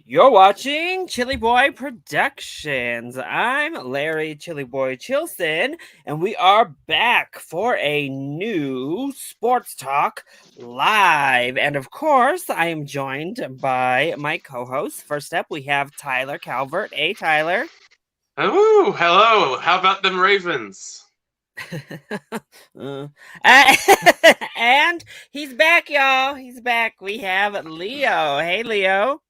You're watching Chillyboy Productions. I'm Larry Chillyboy Chilson, and we are back for a new Sports Talk live. And of course, I am joined by my co-hosts. First up, we have Tyler Calvert. Hey, Tyler. Oh, hello. How about them Ravens? Uh, and he's back, y'all. He's back. We have Leo. Hey, Leo.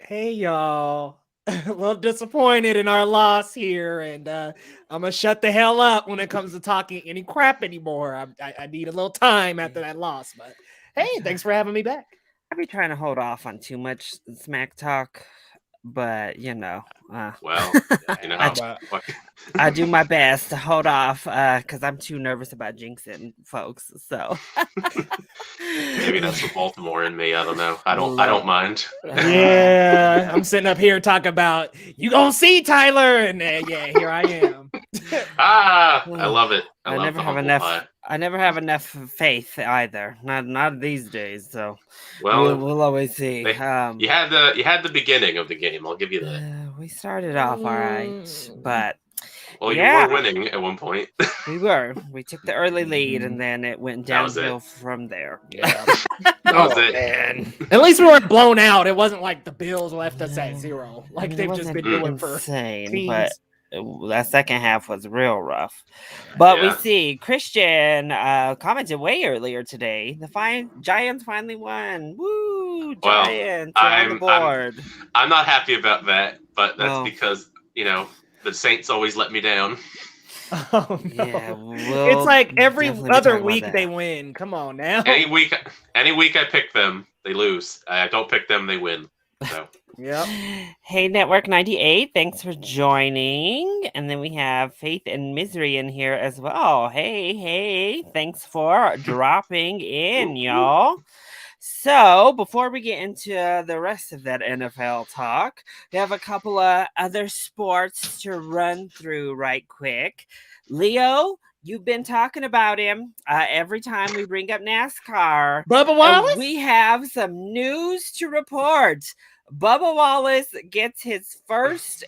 Hey y'all, a little disappointed in our loss here, and I'm gonna shut the hell up when it comes to talking any crap anymore. I need a little time after that loss, but hey, thanks for having me back. I've been trying to hold off on too much smack talk, but Well, you know, I do my best to hold off because I'm too nervous about jinxing folks. So maybe that's the Baltimore in me. I don't know. I don't mind. Yeah, I'm sitting up here talking about you gonna see Tyler, and yeah, here I am. I love it. I love never have enough. I never have enough faith either. Not these days. So we'll always see. You had the beginning of the game. I'll give you that. We started off all right, but you were winning at one point. We were. We took the early lead, and then it went downhill from there. Yeah. That was it. Man. At least we weren't blown out. It wasn't like the Bills left us at 0, like they've just been doing for insane. But that second half was real rough. But we see Christian commented way earlier today. The Giants finally won. Woo! Giants on the board. I'm not happy about that, but that's because the Saints always let me down. Oh no! Yeah, it's like every other week they win. Come on now. Any week I pick them, they lose. I don't pick them, they win. So. Yep. Hey, Network 98, thanks for joining. And then we have Faith and Misery in here as well. Hey, thanks for dropping in, y'all. So, before we get into the rest of that NFL talk, we have a couple of other sports to run through right quick. Leo, you've been talking about him every time we bring up NASCAR. Bubba Wallace? We have some news to report. Bubba Wallace gets his first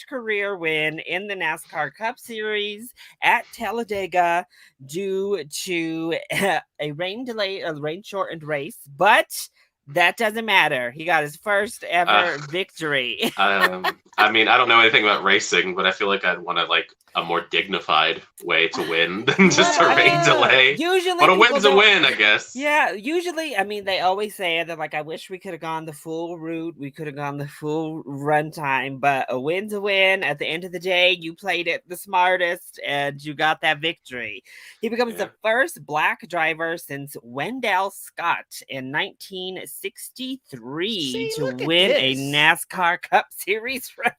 career win in the NASCAR Cup Series at Talladega due to a rain-shortened race, but that doesn't matter. He got his first ever victory. I mean, I don't know anything about racing, but I feel like I'd want a more dignified way to win than just a rain delay. Usually, but a win's a win, I guess. Yeah, usually, I mean, they always say that, like, I wish we could have gone the full route. We could have gone the full run time, but a win's a win. At the end of the day, you played it the smartest, and you got that victory. He becomes the first black driver since Wendell Scott in 1963 to win a NASCAR Cup Series race.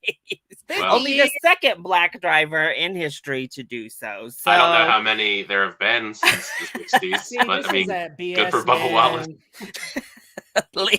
Only the second black driver in history to do so. I don't know how many there have been since the 60s, but I mean, good for Bubba Wallace. Leo.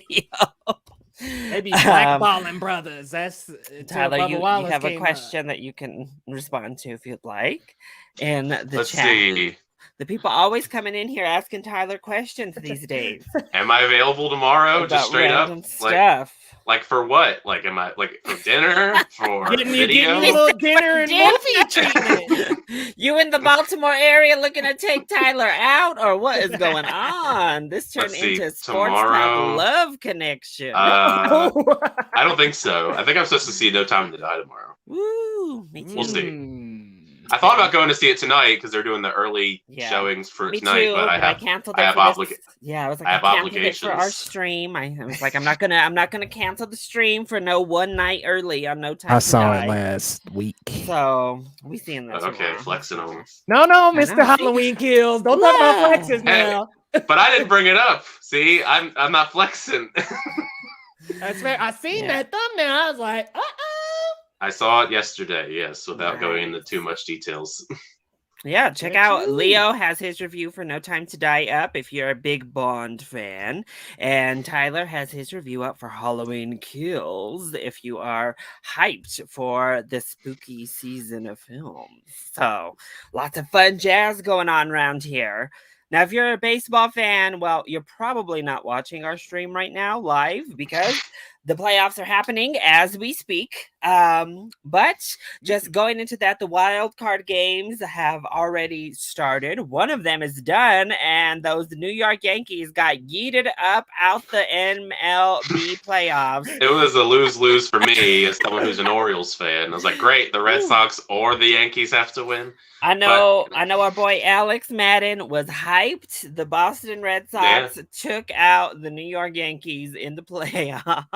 Maybe blackballing brothers. That's Tyler. You have a question that you can respond to if you'd like. In the Let's chat. See. The people always coming in here asking Tyler questions these days. Am I available tomorrow? Just straight up stuff. Like for what? Like am I for dinner? For video? A little dinner and movie treatment. You in the Baltimore area looking to take Tyler out, or what is going on? This turned into Sports Talk Love Connection. I don't think so. I think I'm supposed to see No Time to Die tomorrow. Woo! Me too. We'll see. I thought about going to see it tonight because they're doing the early showings for tonight, but I canceled. I have obligations. Yeah, I was like, I canceled it for our stream. I was like, I'm not gonna cancel the stream for no one night early on No Time to Die. I saw it last week. So we seeing that. Okay, flexing on us. No, Mr. Halloween Kills. Don't talk about flexes now. But I didn't bring it up. See, I'm not flexing. That's fair. I seen that thumbnail. I was like, I saw it yesterday, yes, without going into too much details. Yeah, check out Leo has his review for No Time to Die up if you're a big Bond fan. And Tyler has his review up for Halloween Kills if you are hyped for the spooky season of films. So, lots of fun jazz going on around here. Now, if you're a baseball fan, well, you're probably not watching our stream right now live because the playoffs are happening as we speak. But just going into that, the wild card games have already started. One of them is done, and those New York Yankees got yeeted up out the MLB playoffs. It was a lose-lose for me as someone who's an Orioles fan. I was like, great, the Red Sox or the Yankees have to win. I know our boy Alex Madden was hyped. The Boston Red Sox took out the New York Yankees in the playoffs.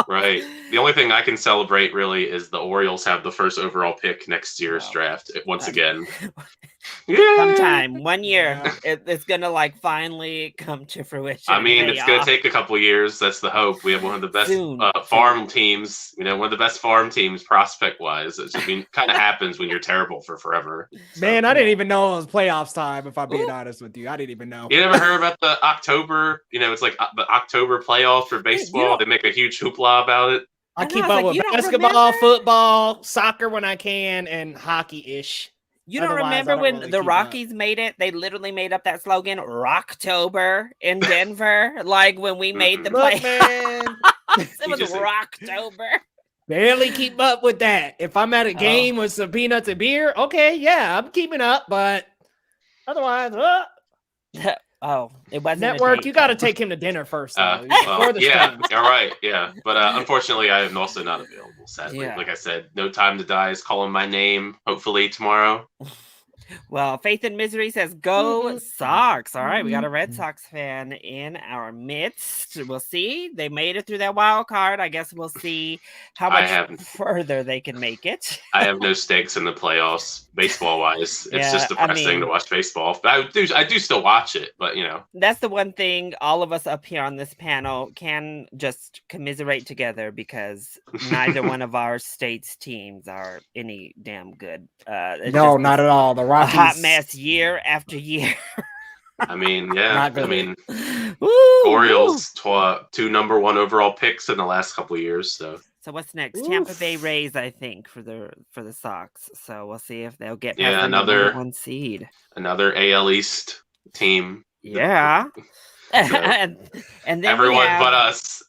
Right. The only thing I can celebrate really is the Orioles have the first overall pick next year's draft once again. Sometime 1 year, it's gonna like finally come to fruition. I mean, it's gonna take a couple years. That's the hope. We have one of the best farm teams. You know, one of the best farm teams prospect wise. It kind of happens when you're terrible for forever. Man, I didn't even know it was playoffs time. If I'm being honest with you, I didn't even know. You never heard about the October? You know, it's like the October playoff for baseball. They make a huge hoopla about it. I keep up with basketball, football, soccer when I can, and hockey-ish. You don't remember when the Rockies made it? They literally made up that slogan, Rocktober in Denver. Like when we made the play. It was Rocktober. Barely keep up with that. If I'm at a game with some peanuts and beer, okay, yeah, I'm keeping up. But otherwise, it wasn't network. You got to take him to dinner first. All right, yeah. But unfortunately, I am also not available. Sadly, like I said, no time to die is calling my name. Hopefully tomorrow. Well, Faith in Misery says, go Sox. All right, we got a Red Sox fan in our midst. We'll see. They made it through that wild card. I guess we'll see how much further they can make it. I have no stakes in the playoffs, baseball-wise. It's just depressing to watch baseball. I do still watch it, but, you know. That's the one thing all of us up here on this panel can just commiserate together because neither one of our state's teams are any damn good. No, not at all. The Rockies. A hot mess year after year. I mean, Orioles, 2 number 1 overall picks in the last couple of years. So what's next? Tampa Bay Rays, I think, for the Sox. So we'll see if they'll get another 1 seed. Another AL East team. Yeah. and then everyone but us.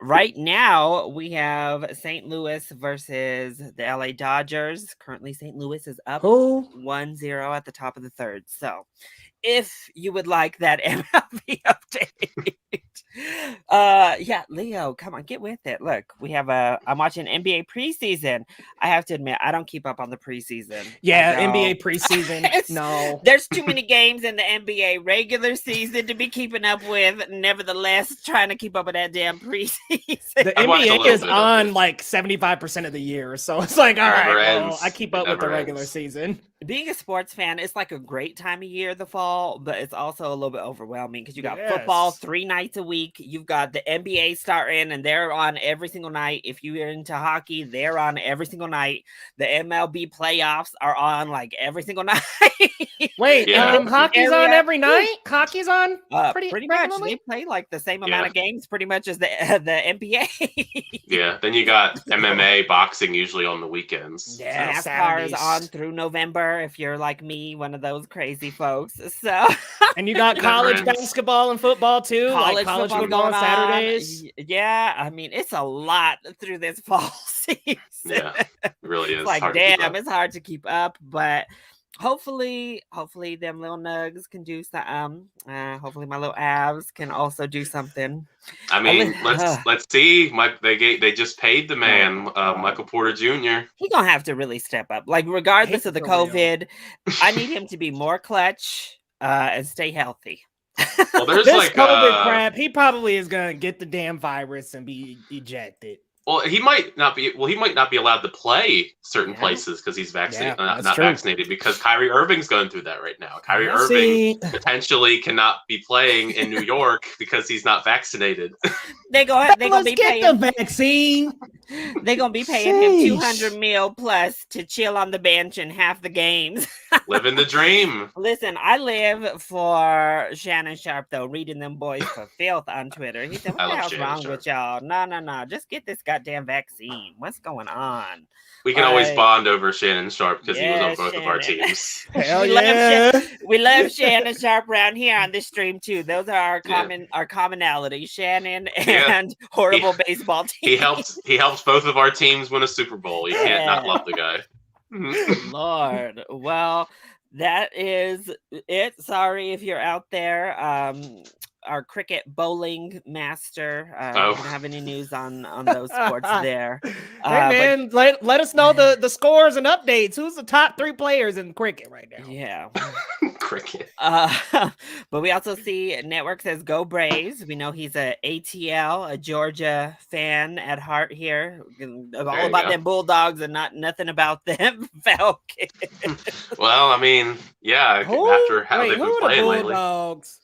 Right now we have St. Louis versus the LA Dodgers. Currently, St. Louis is up 1-0 at the top of the third. So, if you would like that MLB update, Leo, come on, get with it. Look, we have I'm watching NBA preseason. I have to admit, I don't keep up on the preseason. Yeah, NBA preseason. No, there's too many games in the NBA regular season to be keeping up with. Nevertheless, trying to keep up with that damn preseason. The NBA is on like 75% of the year, so it's like, all right, I keep up with the regular season. Being a sports fan, it's like a great time of year, the fall, but it's also a little bit overwhelming because you got football 3 nights a week. You've got the NBA starting, and they're on every single night. If you're into hockey, they're on every single night. The MLB playoffs are on like every single night. Wait, hockey's on every night? Hockey's on pretty much. They play like the same amount of games pretty much as the NBA. Yeah, then you got MMA, boxing usually on the weekends. Yeah, NASCAR is on through November if you're like me, one of those crazy folks. So and you got college basketball and football too. College football on Saturdays. Yeah, I mean it's a lot through this fall season. Yeah, it really is. It's like damn, it's hard to keep up, but hopefully them little nugs can do some. Hopefully my little abs can also do something. I mean, let's see. They just paid the man, Michael Porter Jr. He's gonna have to really step up. Like regardless of the COVID, I need him to be more clutch and stay healthy. Well, there's this like COVID crap. He probably is gonna get the damn virus and be ejected. Well, he might not be. Well, he might not be allowed to play certain places because he's vaccinated, not vaccinated. Because Kyrie Irving's going through that right now. Kyrie Irving potentially cannot be playing in New York because he's not vaccinated. Let's get the vaccine. They're going to be paying him $200 million plus to chill on the bench in half the games. Living the dream. Listen, I live for Shannon Sharp, though, reading them boys for filth on Twitter. He said, what the hell's wrong with y'all? No. Just get this goddamn vaccine. What's going on? We can always bond over Shannon Sharp because he was on both of our teams. Hell yeah. We love Shannon Sharp around here on this stream too. Those are our commonality. Shannon and horrible baseball team. He helped both of our teams win a Super Bowl. You can't not love the guy. Lord. Well, that is it. Sorry if you're out there. Our cricket bowling master. Don't have any news on those sports there. Hey man, let us know the scores and updates. Who's the top 3 players in cricket right now? Yeah. Cricket. But we also see Network says go Braves. We know he's a ATL, a Georgia fan at heart here. All about them Bulldogs and nothing about them Falcons. Well, I mean, yeah. After how they've been playing lately. Bulldogs?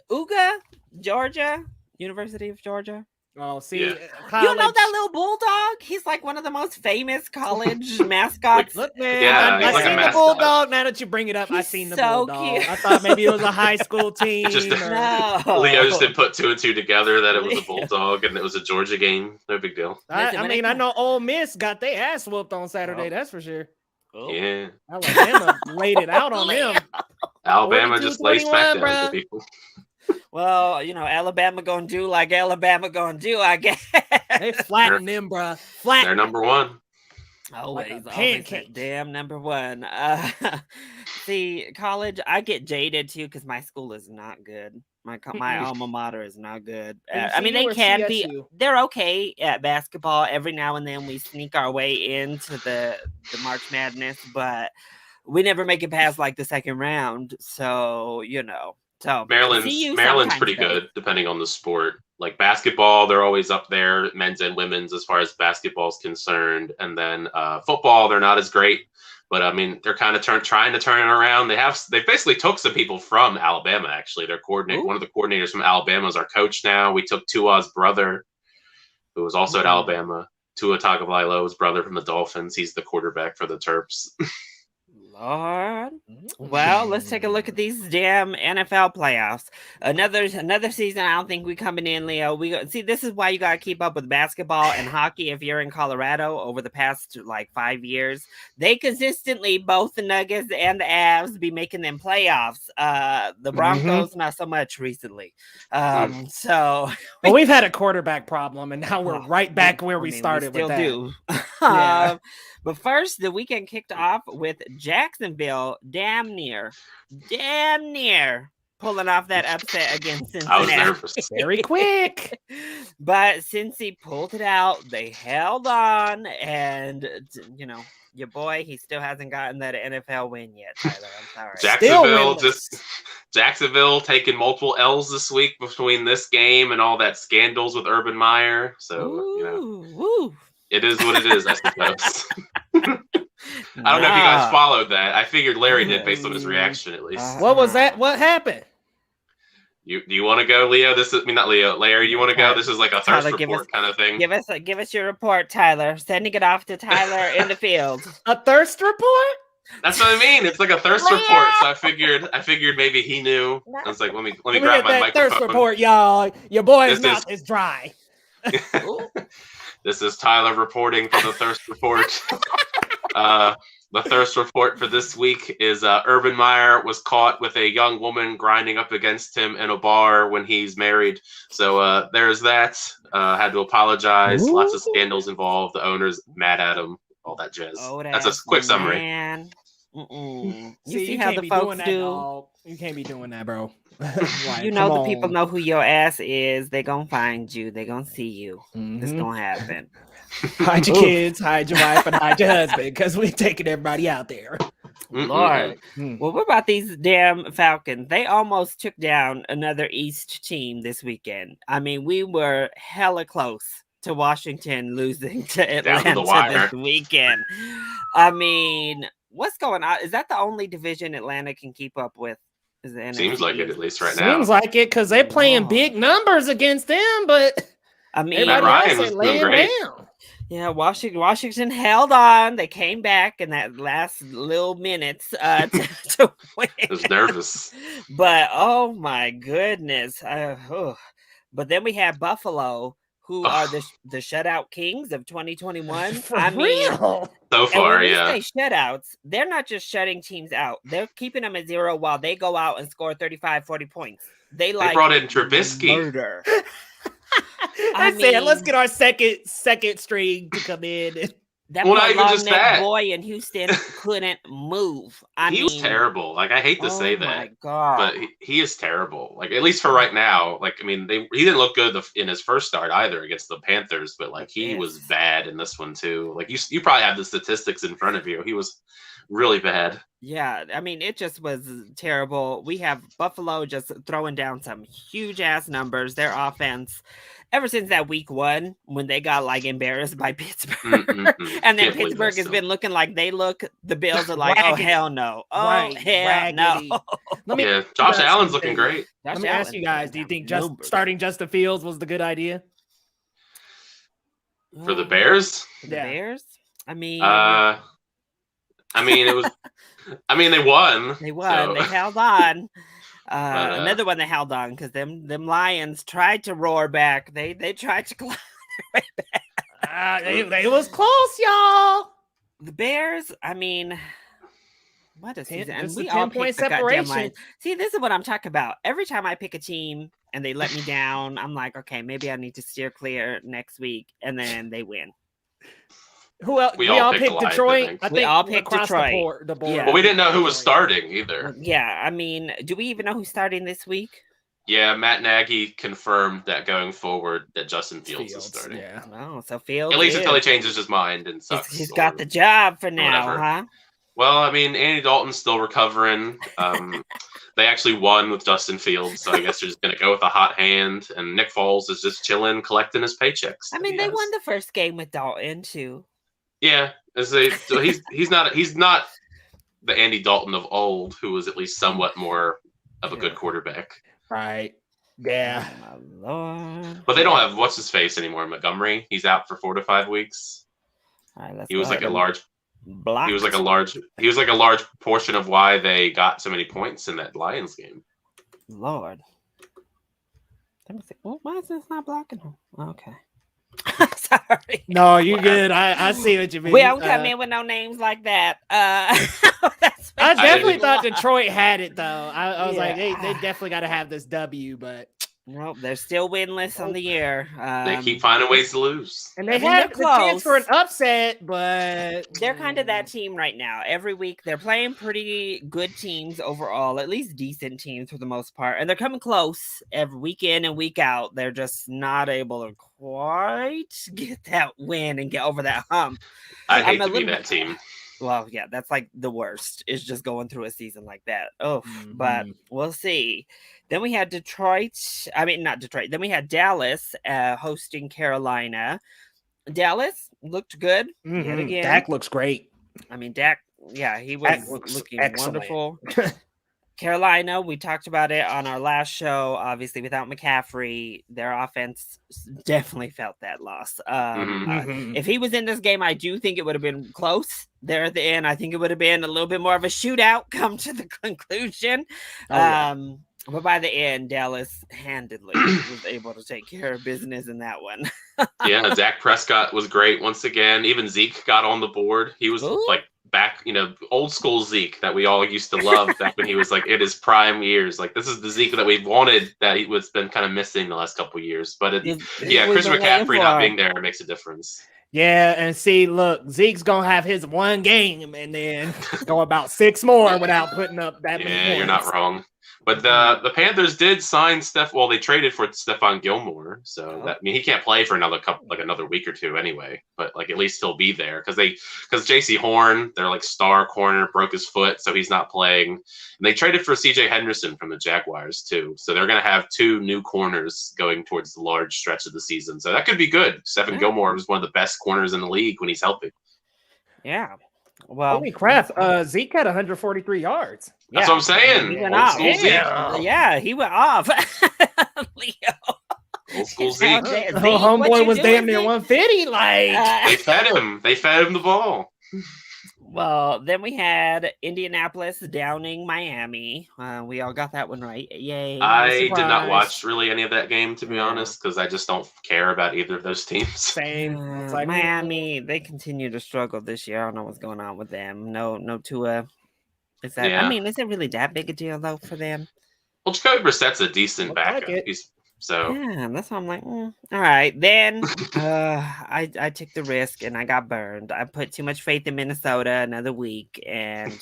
Uga, Georgia, University of Georgia. Oh, see, you know that little bulldog? He's like one of the most famous college mascots. Look, man, I seen the bulldog. Now that you bring it up, I seen the bulldog. Cute. I thought maybe it was a high school team. Leo just didn't put 2 and 2 together that it was a bulldog and it was a Georgia game. No big deal. I know Ole Miss got their ass whooped on Saturday. That's for sure. Oh. Yeah, Alabama laid it out on them. Alabama just lays back down to people. Well, Alabama gonna do like Alabama gonna do, I guess. They flatten them, bro. They're number 1. Always damn number 1. See, college, I get jaded too because my school is not good. My alma mater is not good. I mean, they can CSU? Be. They're okay at basketball. Every now and then we sneak our way into the March Madness, but we never make it past like the second round. So So Maryland's pretty good depending on the sport. Like basketball, they're always up there, men's and women's as far as basketball is concerned. And then football, they're not as great. But I mean, they're kind of trying to turn it around. They basically took some people from Alabama. Actually, their one of the coordinators from Alabama is our coach now. We took Tua's brother, who was also at Alabama. Tua Tagovailoa's brother from the Dolphins. He's the quarterback for the Terps. Lord. Well, let's take a look at these damn NFL playoffs. Another season. I don't think we coming in, Leo. See, this is why you gotta keep up with basketball and hockey. If you're in Colorado, over the past like 5 years, they consistently, both the Nuggets and the Avs, be making them playoffs. The Broncos, not so much recently. So we've had a quarterback problem, and now we're right back where we started. We still with that. Do. But first, the weekend kicked off with Jacksonville damn near pulling off that upset against Cincinnati. I was nervous. Very quick. But since he pulled it out, they held on. And, your boy, he still hasn't gotten that NFL win yet, Tyler. I'm sorry. Jacksonville taking multiple L's this week between this game and all that scandals with Urban Meyer. So, it is what it is, I suppose. I don't know if you guys followed that. I figured Larry did based on his reaction, at least. What was that? What happened? Do you want to go, Leo? Not Leo. Larry, you want to go? This is like a thirst report kind of thing. Give us your report, Tyler. Sending it off to Tyler in the field. A thirst report? That's what I mean. It's like a thirst report. So I figured maybe he knew. I was like, let me grab my microphone. Thirst report, y'all. Your boy's mouth is dry. This is Tyler reporting from the thirst report. The thirst report for this week is Urban Meyer was caught with a young woman grinding up against him in a bar when he's married. So there's that. Had to apologize. Ooh. Lots of scandals involved. The owner's mad at him. All that jazz. That's a quick summary. Man. You see how the folks do? You can't be doing that, bro. Like, the people know who your ass is. They gonna find you. They gonna see you. It's gonna happen. Hide your kids, hide your wife, and hide your husband, because we're taking everybody out there. Lord. Well, what about these damn Falcons? They almost took down another East team this weekend. I mean, we were hella close to Washington losing to Atlanta this weekend. I mean, what's going on? Is that the only division Atlanta can keep up with? Seems like it, at least right now. Seems like it, because they're playing big numbers against them, but I mean, Matt Ryan was doing great. Down. Yeah, Washington held on. They came back in that last little minutes to win. I was nervous. But oh my goodness. But then we have Buffalo, who are the shutout kings of 2021. For I mean, real. So far, when we yeah. say shutouts, they're not just shutting teams out. They're keeping them at 0 while they go out and score 35, 40 points. They brought in Trubisky. Murder. I said, let's get our second string to come in. That not even just that. boy in Houston couldn't move. He was terrible. Like, I hate to say that, my God. but he is terrible. Like, at least for right now. Like, I mean, he didn't look good in his first start either against the Panthers, but like he was bad in this one too. Like, you probably have the statistics in front of you. He was really bad. Yeah, I mean, it just was terrible. We have Buffalo just throwing down some huge ass numbers. Their offense, ever since that week 1 when they got like embarrassed by Pittsburgh, and then Pittsburgh has been looking like they look. The Bills are like, oh hell no, hell no. Yeah, Josh Allen's looking great. Let me ask you guys: do you think starting Justin Fields was the good idea for the Bears? The Bears? I mean, it was. I mean, they won. They won. So. They held on. Another one they held on because them Lions tried to roar back. They tried to claw their way back. It was close, y'all. The Bears. I mean, what a season! And we 10-point separation. See, this is what I'm talking about. Every time I pick a team and they let me down, I'm like, okay, maybe I need to steer clear next week, and then they win. Who else? We all picked Detroit. I think we all picked Detroit. The board. Yeah. But we didn't know who was starting either. Yeah, I mean, do we even know who's starting this week? Yeah, Matt Nagy confirmed that going forward that Justin Fields is starting. Yeah. Oh, so Fields. At least until he changes his mind and sucks. He's got the job for now, whatever. Huh? Well, I mean, Andy Dalton's still recovering. They actually won with Justin Fields, so I guess they're just going to go with a hot hand. And Nick Foles is just chilling, collecting his paychecks. I mean, they won the first game with Dalton too. Yeah, so he's not the Andy Dalton of old, who was at least somewhat more of a good quarterback. Right. Yeah. Oh, my Lord. But they don't have what's his face anymore. Montgomery. He's out for 4 to 5 weeks. All right, he was like a large portion of why they got so many points in that Lions game. Lord. Let me see. Well, why is this not blocking him? Okay. Sorry. No, you good. I see what you mean. We don't come in with no names like that. I definitely thought Detroit had it though. I was like, they definitely got to have this W, but nope, they're still winless on the year. They keep finding ways to lose, and they had the chance for an upset, but they're kind of that team right now. Every week they're playing pretty good teams overall, at least decent teams for the most part, and they're coming close every week in and week out. They're just not able to quite get that win and get over that hump. I hate to be that team. Well, yeah, that's like the worst. Is just going through a season like that. Oh, but we'll see. Then we had not Detroit. Then we had Dallas hosting Carolina. Dallas looked good yet again. Dak looks great. I mean, Dak, yeah, he was looking wonderful. Carolina, we talked about it on our last show. Obviously, without McCaffrey, their offense definitely felt that loss. If he was in this game, I do think it would have been close there at the end. I think it would have been a little bit more of a shootout come to the conclusion. But by the end, Dallas handedly was able to take care of business in that one. Yeah, Dak Prescott was great once again. Even Zeke got on the board. He was like back, old school Zeke that we all used to love back when he was like in his prime years. Like, this is the Zeke that we've wanted, that he was been kind of missing the last couple of years. But Chris McCaffrey not being there makes a difference. Yeah, and see, look, Zeke's gonna have his one game and then go about 6 more without putting up that many points. You're not wrong. But the Panthers did sign they traded for Stephon Gilmore, so he can't play for another week or two anyway. But like, at least he'll be there because J.C. Horn, their like star corner, broke his foot, so he's not playing. And they traded for C.J. Henderson from the Jaguars too, so they're gonna have 2 new corners going towards the large stretch of the season. So that could be good. Stephon Gilmore was one of the best corners in the league when he's healthy. Yeah. Well, holy crap! Zeke had 143 yards. That's what I'm saying. He went off. Yeah, he went off. Leo. old school Zeke. Zeke, Homeboy what you was doing, damn near Zeke? 150. Like They fed him. They fed him the ball. Well, then we had Indianapolis downing Miami. We all got that one right. Yay. I did not surprised. watch really any of that game, to be Yeah. honest, because I just don't care about either of those teams. same. It's like, Miami, they continue to struggle this year. I don't know what's going on with them. No Tua. Is that? Yeah. I mean, is it really that big a deal though for them? Well, Jacoby Brissett's a decent Look like backup. it. So Yeah, that's why I'm like, all right. Then I took the risk and I got burned. I put too much faith in Minnesota another week, and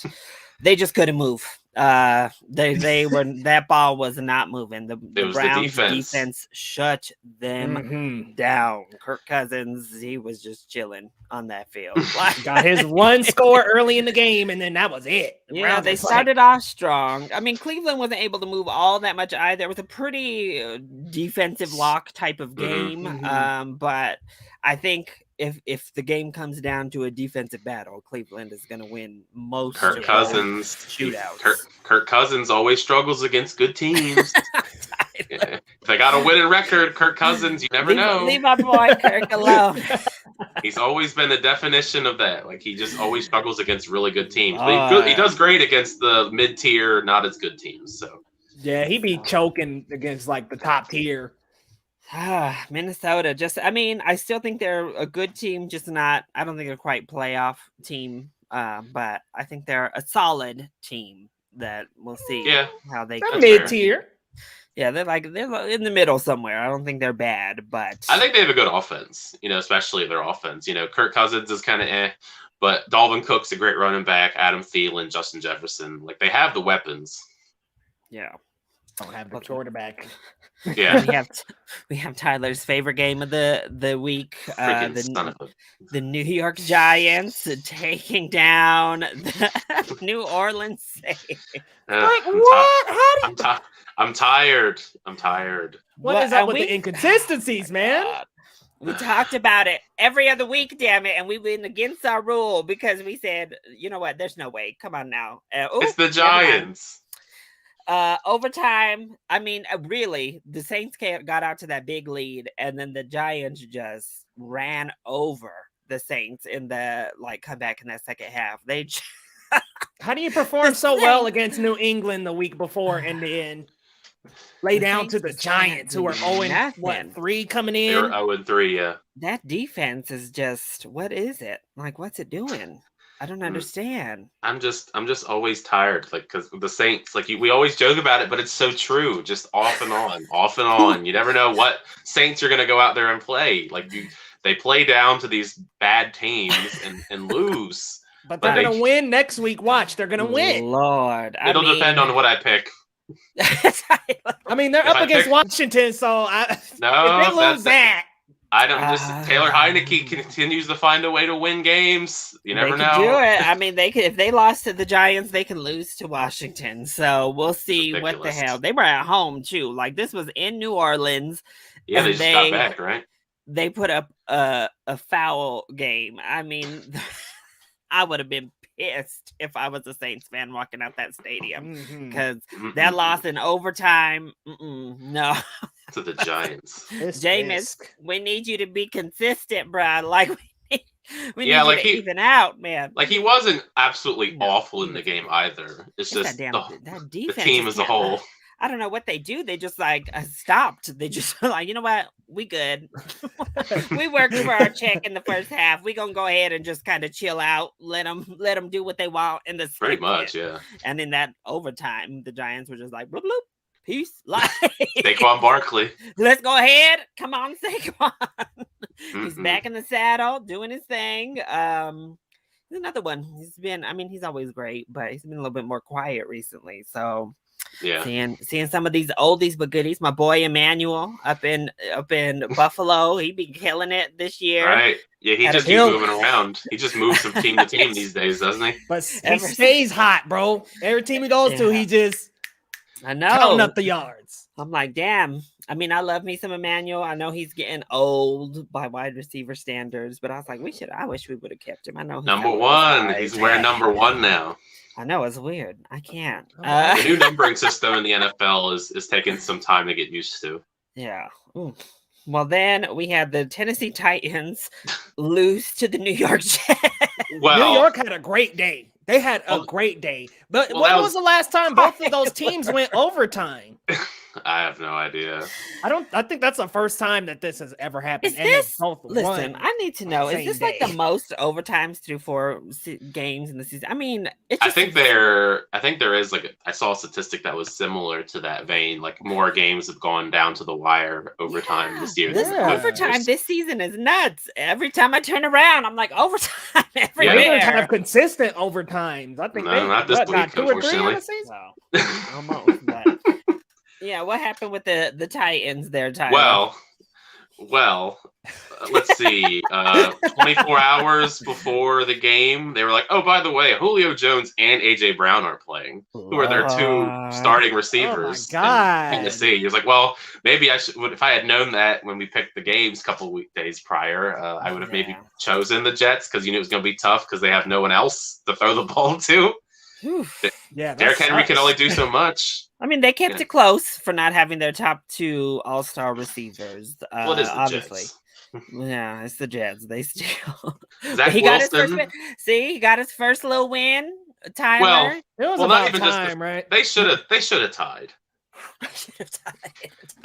they just couldn't move. They were that ball was not moving. The was the Browns defense. shut them Mhm. down. Kirk Cousins, he was just chilling on that field. Like, got his one score early in the game, and then that was it. The yeah, Browns they was like, started off strong. I mean, Cleveland wasn't able to move all that much either. It was a pretty defensive lock type of game. Mhm. But I think if the game comes down to a defensive battle, Cleveland is going to win most Kirk of Cousins, shootouts. Kirk Cousins always struggles against good teams. Yeah. If they got a winning record, Kirk Cousins, you never know. Leave my boy Kirk alone. He's always been the definition of that. Like, he just always struggles against really good teams. Oh, But he does great against the mid-tier, not as good teams. So yeah, he be choking against like the top tier. Minnesota, I still think they're a good team, just not, I don't think they're quite playoff team, but I think they're a solid team that we'll see how they They're mid tier. Yeah, they're in the middle somewhere. I don't think they're bad, but I think they have a good offense, especially their offense. Kirk Cousins is kind of but Dalvin Cook's a great running back, Adam Thielen, Justin Jefferson. Like, they have the weapons. Yeah. Don't have the quarterback. Yeah. we have Tyler's favorite game of the week. The The New York Giants taking down the New Orleans Saints. Like what? How do you? I'm tired. What is up with the inconsistencies, man? We talked about it every other week, damn it, and we went against our rule because we said, you know what? There's no way. Come on now. It's the Giants. Overtime. I mean, really, the Saints got out to that big lead, and then the Giants just ran over the Saints in the comeback in that second half. They. How do you perform so well against New England the week before and then lay down to the Giants, who are 0-3 coming in? They're 0-3, yeah. That defense is just, what is it? What's it doing? I don't understand. I'm just always tired, because the Saints, we always joke about it, but it's so true. Just off and on. You never know what Saints are going to go out there and play. They play down to these bad teams and lose. But they're going to win next week. Watch, they're going to win. Lord, it'll depend on what I pick. I mean, they're up against Washington, so if they lose that. I don't Taylor Heineke continues to find a way to win games. You never know. Do it. I mean, they could, if they lost to the Giants, they can lose to Washington. So we'll see what the hell. They were at home too. This was in New Orleans. Yeah, they just got back, right? They put up a foul game. I mean, I would have been pissed if I was a Saints fan walking out that stadium because that loss in overtime. No. To the Giants. Jameis, we need you to be consistent, bro. We need you to even out, man. He wasn't absolutely awful in the game either. It's just that defense, the team as a whole. I don't know what they do. They just stopped. They just you know what? We good. We worked for our check in the first half. We gonna go ahead and just kind of chill out. Let them do what they want in the pretty much, yeah. And in that overtime, the Giants were just bloop bloop. Peace. Saquon Barkley. Let's go ahead. Come on, Saquon. He's back in the saddle, doing his thing. He's another one. He's always great, but he's been a little bit more quiet recently. So yeah, seeing some of these oldies but goodies. My boy Emmanuel up in Buffalo, he be killing it this year. Right. Yeah, he just keeps moving around. He just moves from team to team these days, doesn't he? But he stays hot, bro. Every team he goes to, he just counting up the yards. I'm like, damn. I mean, I love me some Emmanuel. I know he's getting old by wide receiver standards, but I was like, I wish we would have kept him. I know number one. He's wearing number one now. I know, it's weird. I can't. The new numbering system in the NFL is taking some time to get used to. Yeah. Ooh. Well, then we had the Tennessee Titans lose to the New York Jets. New York had a great day. They had a great day. But when was the last time both of those teams went overtime? I have no idea. I think that's the first time that this has ever happened. Is this, listen, I need to know, is this like the most overtimes through 4 games in the season? I mean, I think there is I saw a statistic that was similar to that vein. Like more games have gone down to the wire overtime this year. This overtime this season is nuts. Every time I turn around, I'm like overtime everywhere. Ravens have consistent overtimes. I think they not this week, got 2 or 3 in the season. Almost, but yeah, what happened with the Titans there, Tyler? Well, let's see. 24 hours before the game, they were like, "Oh, by the way, Julio Jones and AJ Brown are playing. Who are their 2 starting receivers?" Oh my God. In Tennessee. He was like, "Well, maybe I should. If I had known that when we picked the games a couple weekdays prior, I would have maybe chosen the Jets because you knew it was going to be tough because they have no one else to throw the ball to." Yeah, Derrick Henry can only do so much. I mean, they kept it close for not having their top 2 all-star receivers. What is the obviously. Jets? Yeah, it's the Jets. They still. He got his first win. See, he got his first little win. Tyler. Well, it was about time, right? They should have tied.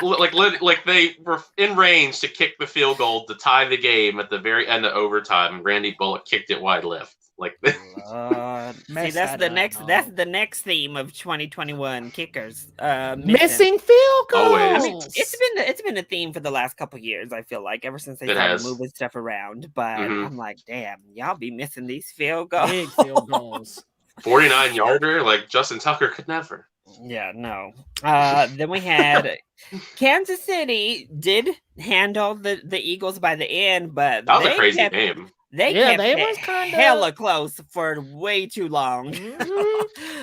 like they were in range to kick the field goal to tie the game at the very end of overtime, and Randy Bullock kicked it wide left. Like, see, that's the next theme of 2021 kickers. Missing field goals. Always. I mean, it's been a theme for the last couple of years. I feel like ever since they started moving stuff around. But I'm like, damn, y'all be missing these field goals. Big field goals. 49-yarder, like Justin Tucker could never. Yeah, no. Then we had Kansas City did handle the Eagles by the end, but that was a crazy game. They kept it hella close for way too long.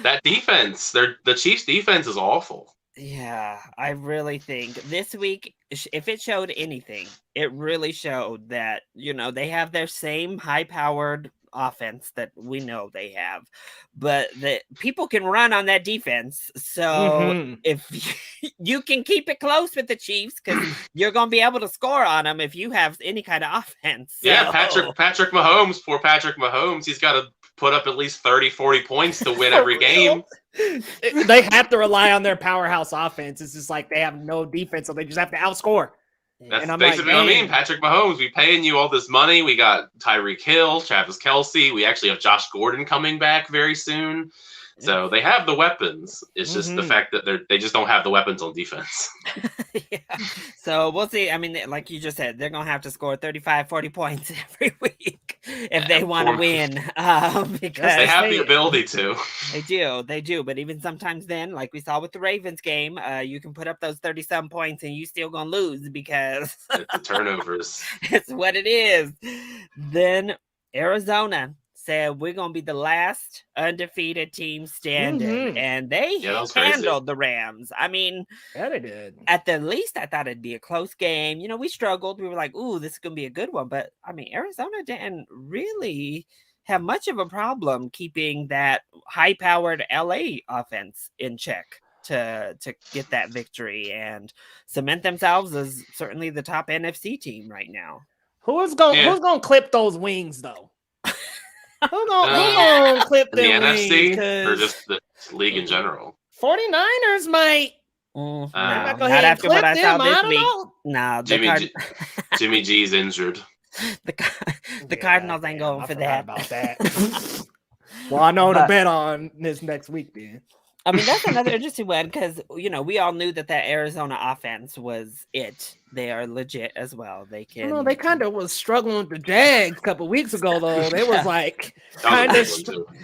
That defense, the Chiefs' defense is awful. Yeah, I really think this week, if it showed anything, it really showed that, they have their same high-powered offense that we know they have, but the people can run on that defense. So if you can keep it close with the Chiefs, because you're going to be able to score on them if you have any kind of offense. So. Yeah, Patrick Mahomes, poor Patrick Mahomes, he's got to put up at least 30-40 points to win every game. They have to rely on their powerhouse offense. It's just like they have no defense, so they just have to outscore. That's basically what I mean. Patrick Mahomes, we paying you all this money. We got Tyreek Hill, Travis Kelce. We actually have Josh Gordon coming back very soon. So they have the weapons. It's just the fact that they just don't have the weapons on defense. Yeah. So we'll see. I mean, like you just said, they're going to have to score 35, 40 points every week if they want to win. Because they have the ability to. They do. But even sometimes then, like we saw with the Ravens game, you can put up those 30-some points and you still going to lose because it's the turnovers. It's what it is. Then Arizona said we're going to be the last undefeated team standing, and they handled the Rams. I mean, yeah, they did. At the least, I thought it'd be a close game. We struggled. We were like, ooh, this is going to be a good one. But, I mean, Arizona didn't really have much of a problem keeping that high-powered LA offense in check to get that victory and cement themselves as certainly the top NFC team right now. Who's going to clip those wings, though? Who's gonna clip the NFC or just the league in general? 49ers might. Not after what I saw this week. No, Jimmy G's injured. The Cardinals ain't going for that. About that. Well, I know to bet on this next week, then. I mean, that's another interesting one because, we all knew that Arizona offense was it. They are legit as well. They can. They kind of was struggling with the Jags a couple weeks ago, though. They was like kind of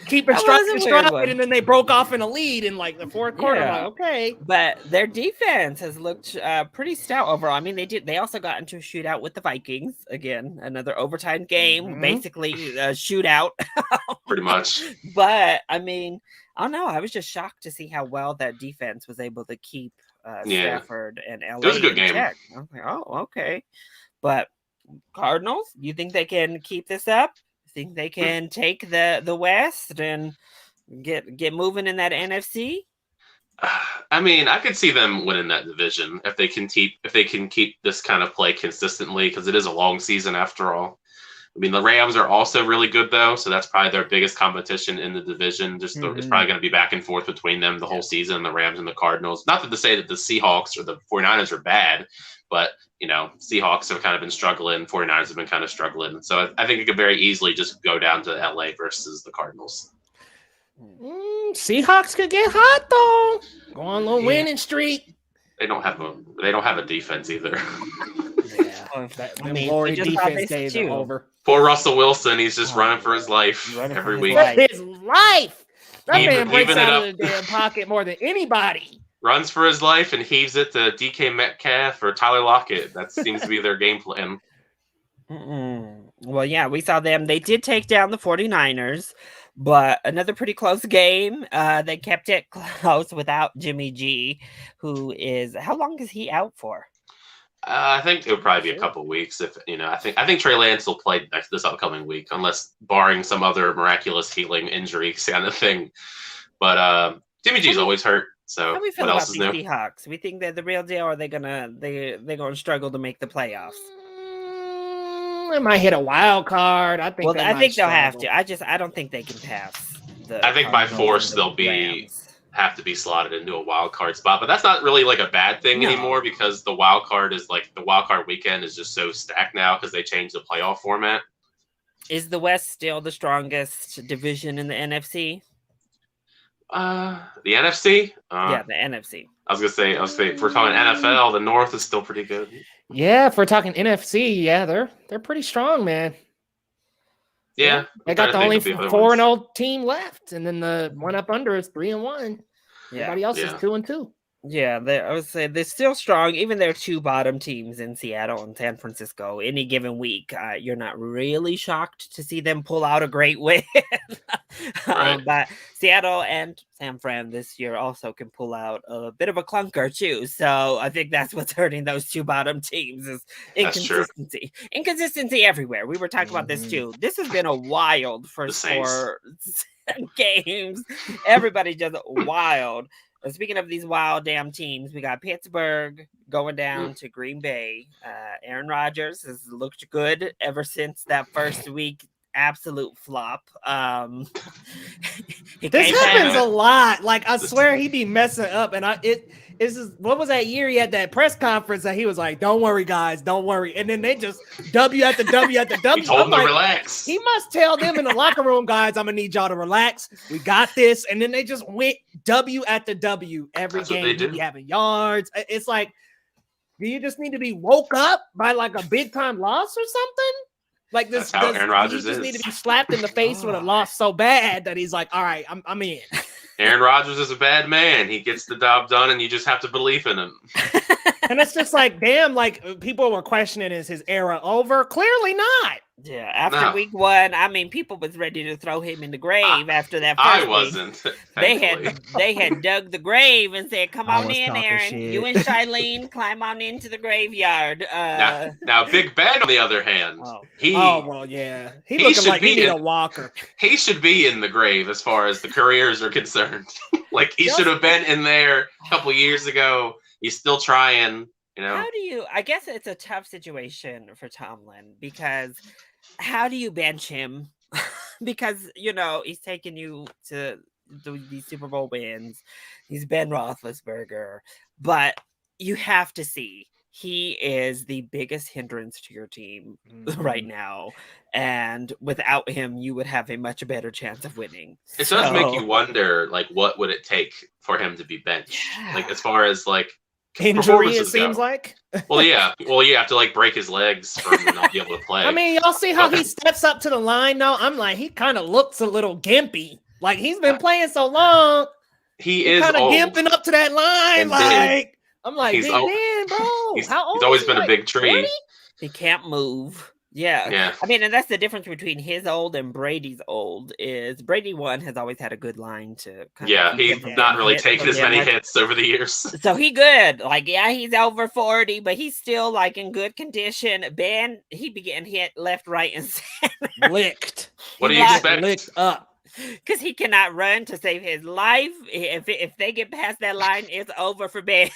keeping stride, and then they broke off in a lead in like the fourth quarter. Yeah. Like, okay, but their defense has looked pretty stout overall. I mean, they also got into a shootout with the Vikings again, another overtime game, basically a shootout, pretty much. But I mean, I don't know. I was just shocked to see how well that defense was able to keep Stafford and LA. It was a good game. I was like, oh, okay. But Cardinals, you think they can keep this up? Think they can take the West and get moving in that NFC? I mean, I could see them winning that division if they can keep this kind of play consistently, because it is a long season after all. I mean, the Rams are also really good though, so that's probably their biggest competition in the division. It's probably going to be back and forth between them the whole season, the Rams and the Cardinals. Not to say that the Seahawks or the 49ers are bad, but Seahawks have kind of been struggling, 49ers have been kind of struggling. So I think it could very easily just go down to LA versus the Cardinals. Seahawks could get hot though. Go on a little winning streak. They don't have a defense either. Glory defense days are over. Poor Russell Wilson, he's just running for his life every week. His life. That man breaks out of the damn pocket more than anybody. Runs for his life and heaves it to DK Metcalf or Tyler Lockett. That seems to be their game plan. Well, yeah, we saw them. They did take down the 49ers, but another pretty close game. They kept it close without Jimmy G, who is, how long is he out for? I think it would probably be a couple of weeks. If I think Trey Lance will play this upcoming week, unless barring some other miraculous healing injury kind of thing. But Jimmy G's always hurt. So how do we feel about the Seahawks? We think they're the real deal, or are they're gonna struggle to make the playoffs? They might hit a wild card. I think they'll have to. I don't think they can pass. I think by force they'll have to be slotted into a wild card spot, but that's not really like a bad thing anymore, because the wild card weekend is just so stacked now because they changed the playoff format. Is the West still the strongest division in the NFC? The NFC? Yeah, the NFC. I was gonna say if we're talking NFL, the North is still pretty good. Yeah, if we're talking NFC, yeah, they're pretty strong, man. Yeah, they got the only 4-0 team left, and then the one up under is 3-1. Everybody else is 2-2. Yeah, I would say they're still strong. Even their two bottom teams in Seattle and San Francisco, any given week, you're not really shocked to see them pull out a great win. Right. But Seattle and San Fran this year also can pull out a bit of a clunker too. So I think that's what's hurting those two bottom teams is inconsistency. Inconsistency everywhere. We were talking about this too. This has been a wild first 4 games. Everybody just wild. Speaking of these wild damn teams, we got Pittsburgh going down to Green Bay. Aaron Rodgers has looked good ever since that first week. Absolute flop. This happens a lot. Like, I swear he be messing up. And what was that year he had that press conference that he was like, don't worry, guys, don't worry. And then they just W after W after W. He told them to relax. He must tell them in the locker room, guys, I'm going to need y'all to relax. We got this. And then they just went W after W every game. He be having yards. It's like, do you just need to be woke up by like a big time loss or something? Like this, that's how Aaron Rodgers just need to be slapped in the face with a loss so bad that he's like, all right, I'm in. Aaron Rodgers is a bad man. He gets the job done, and you just have to believe in him. And it's just like, damn, like people were questioning, is his era over? Clearly not. Yeah, after week 1, I mean, people was ready to throw him in the grave after that first I wasn't. They had dug the grave and said, come on in, Aaron. Shit. You and Shailene climb on into the graveyard. Now, Big Ben, on the other hand, he looking like he need a walker. He should be in the grave as far as the careers are concerned. Like, he should have been in there a couple years ago. He's still trying. How do you? I guess it's a tough situation for Tomlin, because how do you bench him? Because he's taken you to these Super Bowl wins. He's Ben Roethlisberger, but you have to see he is the biggest hindrance to your team right now, and without him, you would have a much better chance of winning. It does make you wonder, like, what would it take for him to be benched? Yeah. Like, as far as like. Injury, it seems like. Well, you have to like break his legs for him to not be able to play. I mean, y'all see how he steps up to the line now? I'm like, he kind of looks a little gimpy. Like, he's been playing so long. He is kind of gimping up to that line. Like, I'm like, he's man, bro. How old? He's always been a big tree. 40? He can't move. Yeah. I mean, and that's the difference between his old and Brady's old is Brady has always had a good line to he's not really taken as many hits over the years. So he good. Like, he's over 40, but he's still like in good condition. Ben, he be getting hit left, right, and center. Licked. What do you expect? Licked up. because he cannot run to save his life. If they get past that line, it's over for Ben.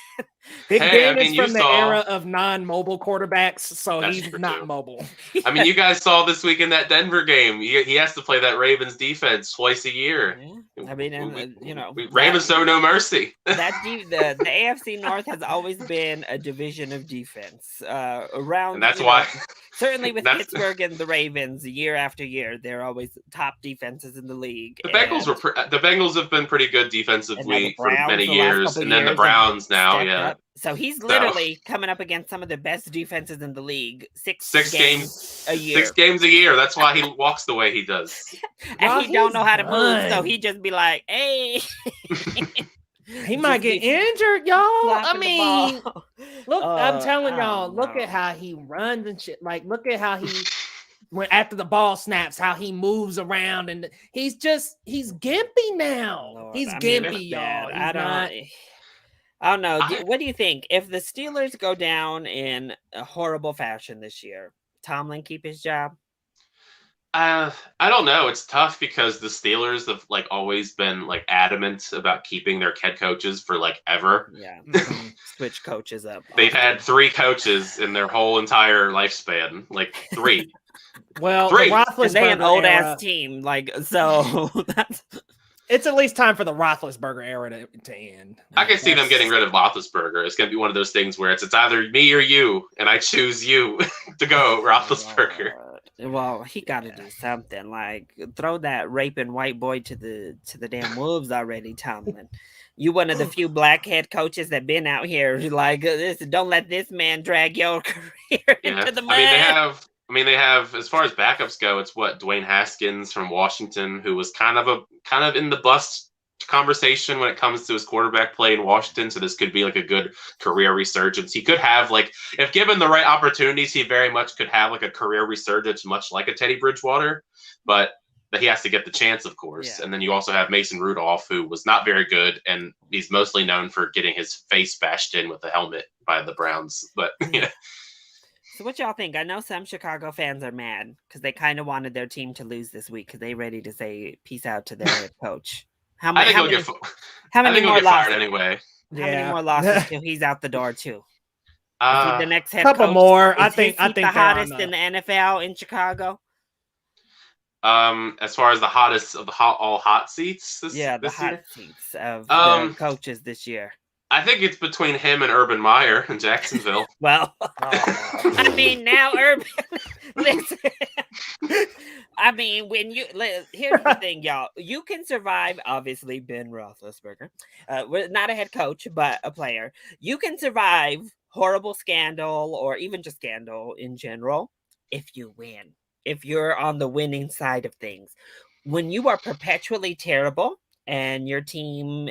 Big Hey, Ben I mean, is you from the saw- era of non-mobile quarterbacks, so That's he's true, not too. mobile. I mean, you guys saw this week in that Denver game. He has to play that Ravens defense twice a year. Yeah. I mean, and Ravens show no mercy. the AFC North has always been a division of defense around, And that's why. Certainly with Pittsburgh and the Ravens, year after year, they're always top defenses in the league. The Bengals have been pretty good defensively for many the years, and then the Browns now, yeah. Up. So he's literally coming up against some of the best defenses in the league. Six games a year. 6 games a year. That's why he walks the way he does. And he don't know how to move, so he just be like, "Hey." He might get injured, y'all. I mean, look, I'm telling y'all, look know. at how he runs and shit. Like, look at how he, when after the ball snaps, how he moves around, and he's gimpy now. Lord, he's I gimpy, mean, y'all. I don't know. What do you think? If the Steelers go down in a horrible fashion this year, Tomlin keep his job? I don't know. It's tough because the Steelers have always been adamant about keeping their head coaches for ever. Yeah, switch coaches up. They've had 3 coaches in their whole entire lifespan. 3. Well, Three. The Roethlisberger they an old era, ass team. So that's. It's at least time for the Roethlisberger era to end. I can see them getting rid of Roethlisberger. It's going to be one of those things where it's either me or you, and I choose you to go, Roethlisberger. Well, he got to do something. Throw that raping white boy to the damn wolves already, Tomlin. You one of the few black head coaches that been out here this. Don't let this man drag your career into the mud. They have as far as backups go, it's Dwayne Haskins from Washington, who was kind of in the bust conversation when it comes to his quarterback play in Washington. So this could be a good career resurgence. He could have if given the right opportunities, he very much could have a career resurgence, much like a Teddy Bridgewater, but he has to get the chance, of course. Yeah. And then you also have Mason Rudolph, who was not very good, and he's mostly known for getting his face bashed in with the helmet by the Browns. But So what y'all think? I know some Chicago fans are mad because they kind of wanted their team to lose this week because they ready to say peace out to their head coach. How many more losses anyway? How many more losses till he's out the door too? The next head couple coach? More. I think the hottest in the NFL in Chicago. As far as the hottest of the all hot seats, the hot seats of the coaches this year. I think it's between him and Urban Meyer in Jacksonville. Well, I mean, now Urban, listen, I mean, here's the thing, y'all, you can survive, obviously, Ben Roethlisberger, not a head coach, but a player. You can survive horrible scandal or even just scandal in general if you win, if you're on the winning side of things. When you are perpetually terrible and your team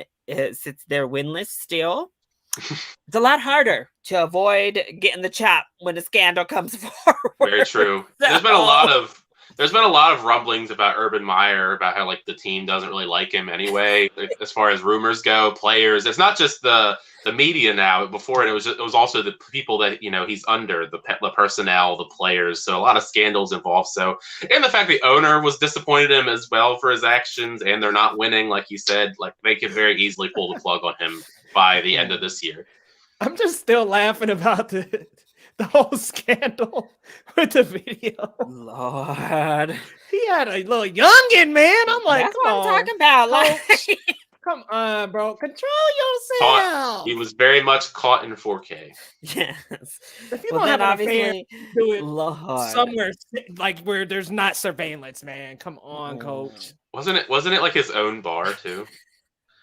sits there winless still, it's a lot harder to avoid getting the chop when a scandal comes forward. Very true. There's been a lot of rumblings about Urban Meyer, about how the team doesn't really like him anyway. As far as rumors go, players. It's not just the media now. Before it was also the people that he's under, the personnel, the players. So a lot of scandals involved. So, and the fact the owner was disappointed in him as well for his actions, and they're not winning, like you said. They could very easily pull the plug on him by the end of this year. I'm just still laughing about the whole scandal with the video. Lord, he had a little youngin, man. I'm like, that's what I'm talking about. Come on, bro. Control yourself. He was very much caught in 4K. Yes. If you don't have an affair, do it Lord. somewhere where there's not surveillance, man. Come on, coach. Wasn't it his own bar too?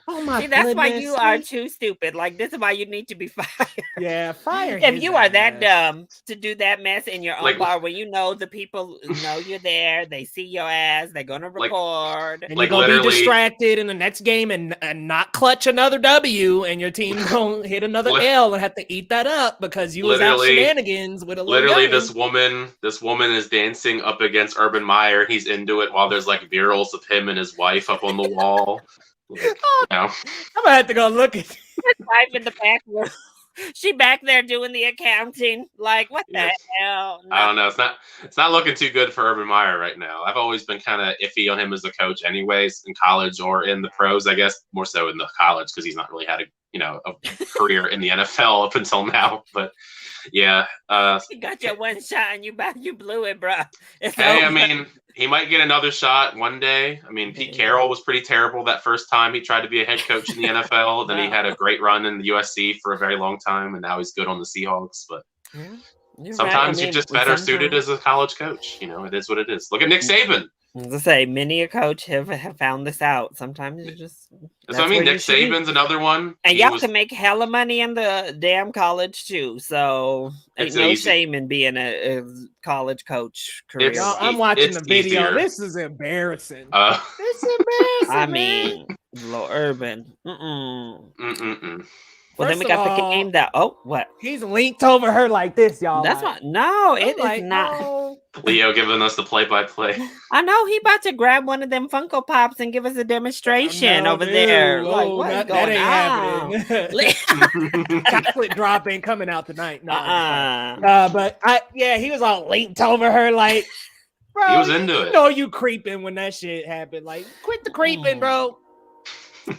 Oh my! See, that's why you are too stupid. This is why you need to be fired. Yeah, fire. If you are that dumb to do that mess in your own bar, where the people know you're there, they see your ass, they're gonna record, and you're gonna be distracted in the next game and not clutch another W, and your team gonna hit another L and have to eat that up because you was out shenanigans with a little. Literally, this woman is dancing up against Urban Meyer. He's into it while there's virals of him and his wife up on the wall. I'm gonna have to go look at his wife in the back room. She back there doing the accounting. Like, what the hell? No. I don't know. It's not looking too good for Urban Meyer right now. I've always been kind of iffy on him as a coach, anyways, in college or in the pros. I guess more so in the college because he's not really had a career in the NFL up until now. But yeah, you got your one shot and you blew it, bro. I mean, he might get another shot one day. I mean, Pete Carroll was pretty terrible that first time he tried to be a head coach in the NFL. Then he had a great run in the USC for a very long time, and now he's good on the Seahawks. But sometimes you're just better suited as a college coach. It is what it is. Look at Nick Saban. As I say, many a coach have found this out. Sometimes you just. So I mean, Nick Saban's another one, and y'all can make hella money in the damn college too. So ain't no shame in being a college coach career. I'm watching the video. Easier. This is embarrassing. This is embarrassing. I mean, Lil Urban. Well, then we got the game that. Oh, what? He's linked over her like this, y'all. That's not. No, it is not. No. Leo giving us the play-by-play. I know he about to grab one of them Funko Pops and give us a demonstration over there. Like, what's going on? Chocolate drop ain't coming out tonight. No, but he was all linked over her like, bro. He was into it. You creeping when that shit happened. Like, quit the creeping, bro.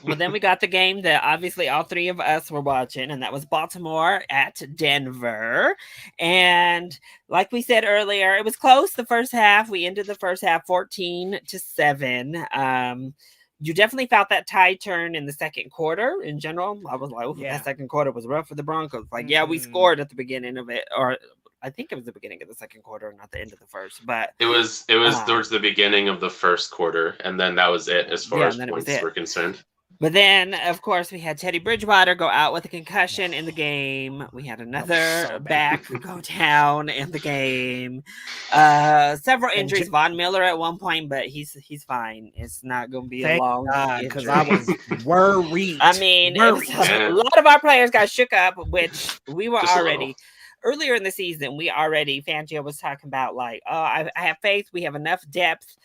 Well, then we got the game that obviously all three of us were watching, and that was Baltimore at Denver. And like we said earlier, it was close the first half. We ended the first half 14-7. You definitely felt that tide turn in the second quarter in general. I was like, that second quarter was rough for the Broncos. Like, we scored at the beginning of it, or I think it was the beginning of the second quarter, not the end of the first. But it was towards the beginning of the first quarter, and then that was it as far as points were concerned. But then, of course, we had Teddy Bridgewater go out with a concussion in the game. We had another back go down in the game. Several injuries. Von Miller at one point, but he's fine. It's not going to be a long because I was worried. I mean, a lot of our players got shook up, which we were already. Earlier in the season, Fangio was talking about like, I have faith. We have enough depth.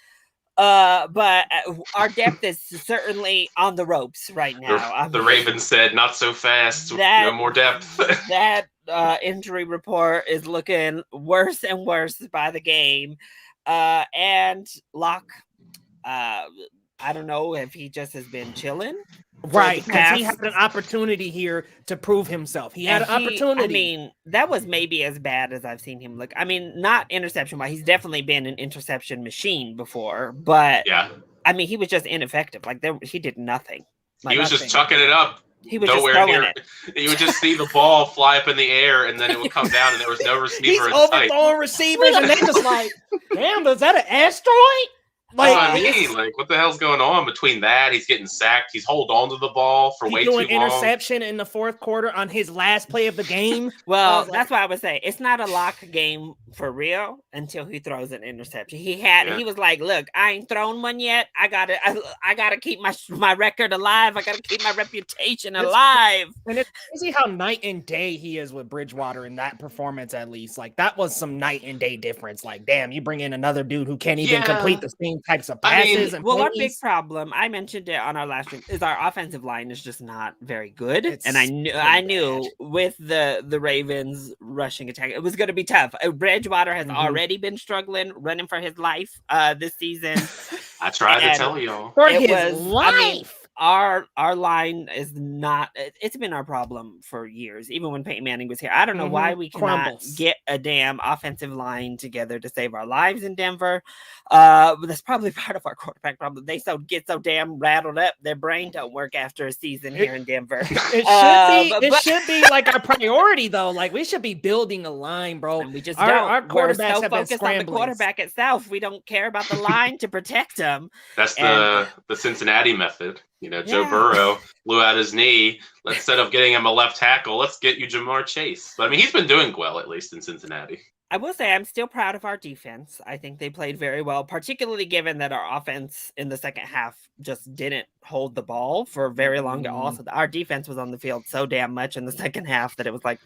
But our depth is certainly on the ropes right now. The Ravens said, not so fast, no more depth. That injury report is looking worse and worse by the game. And Locke, I don't know if he just has been chilling. Right, because he had an opportunity here to prove himself. He had an opportunity. I mean, that was maybe as bad as I've seen him look. I mean, not interception-wise. He's definitely been an interception machine before, but I mean, he was just ineffective. Like, he did nothing. He was just chucking it up. He was nowhere just near it. You would just see the ball fly up in the air, and then it would come down, and there was no receiver in sight. He's overthrowing receivers, and they just like, damn, is that an asteroid? Like, what the hell's going on between that? He's getting sacked. He's holding on to the ball for way too long. Interception in the fourth quarter on his last play of the game. Well, that's what I would say. It's not a lock game for real until he throws an interception. He was like, look, I ain't thrown one yet. I gotta keep my record alive. I gotta keep my reputation alive. And it's crazy how night and day he is with Bridgewater in that performance, at least. Like, that was some night and day difference. Like, damn, you bring in another dude who can't even complete the same types of passes. Our big problem, I mentioned it on our last stream, is our offensive line is just not very good. And I knew with the Ravens rushing attack, it was going to be tough. Bridgewater has already been struggling, running for his life this season. I tried to tell y'all. For his life. I mean, our line is not. It's been our problem for years. Even when Peyton Manning was here, I don't know why we cannot get a damn offensive line together to save our lives in Denver. But that's probably part of our quarterback problem. They get so damn rattled up, their brain don't work after a season here in Denver. It should be like our priority though. Like, we should be building a line, bro. And we just our quarterbacks so focused on the quarterback itself. We don't care about the line to protect him. That's the Cincinnati method. Joe Burrow blew out his knee. Instead of getting him a left tackle, let's get you Jamar Chase. But I mean, he's been doing well, at least in Cincinnati. I will say I'm still proud of our defense. I think they played very well, particularly given that our offense in the second half just didn't hold the ball for very long. Also, our defense was on the field so damn much in the second half that it was like,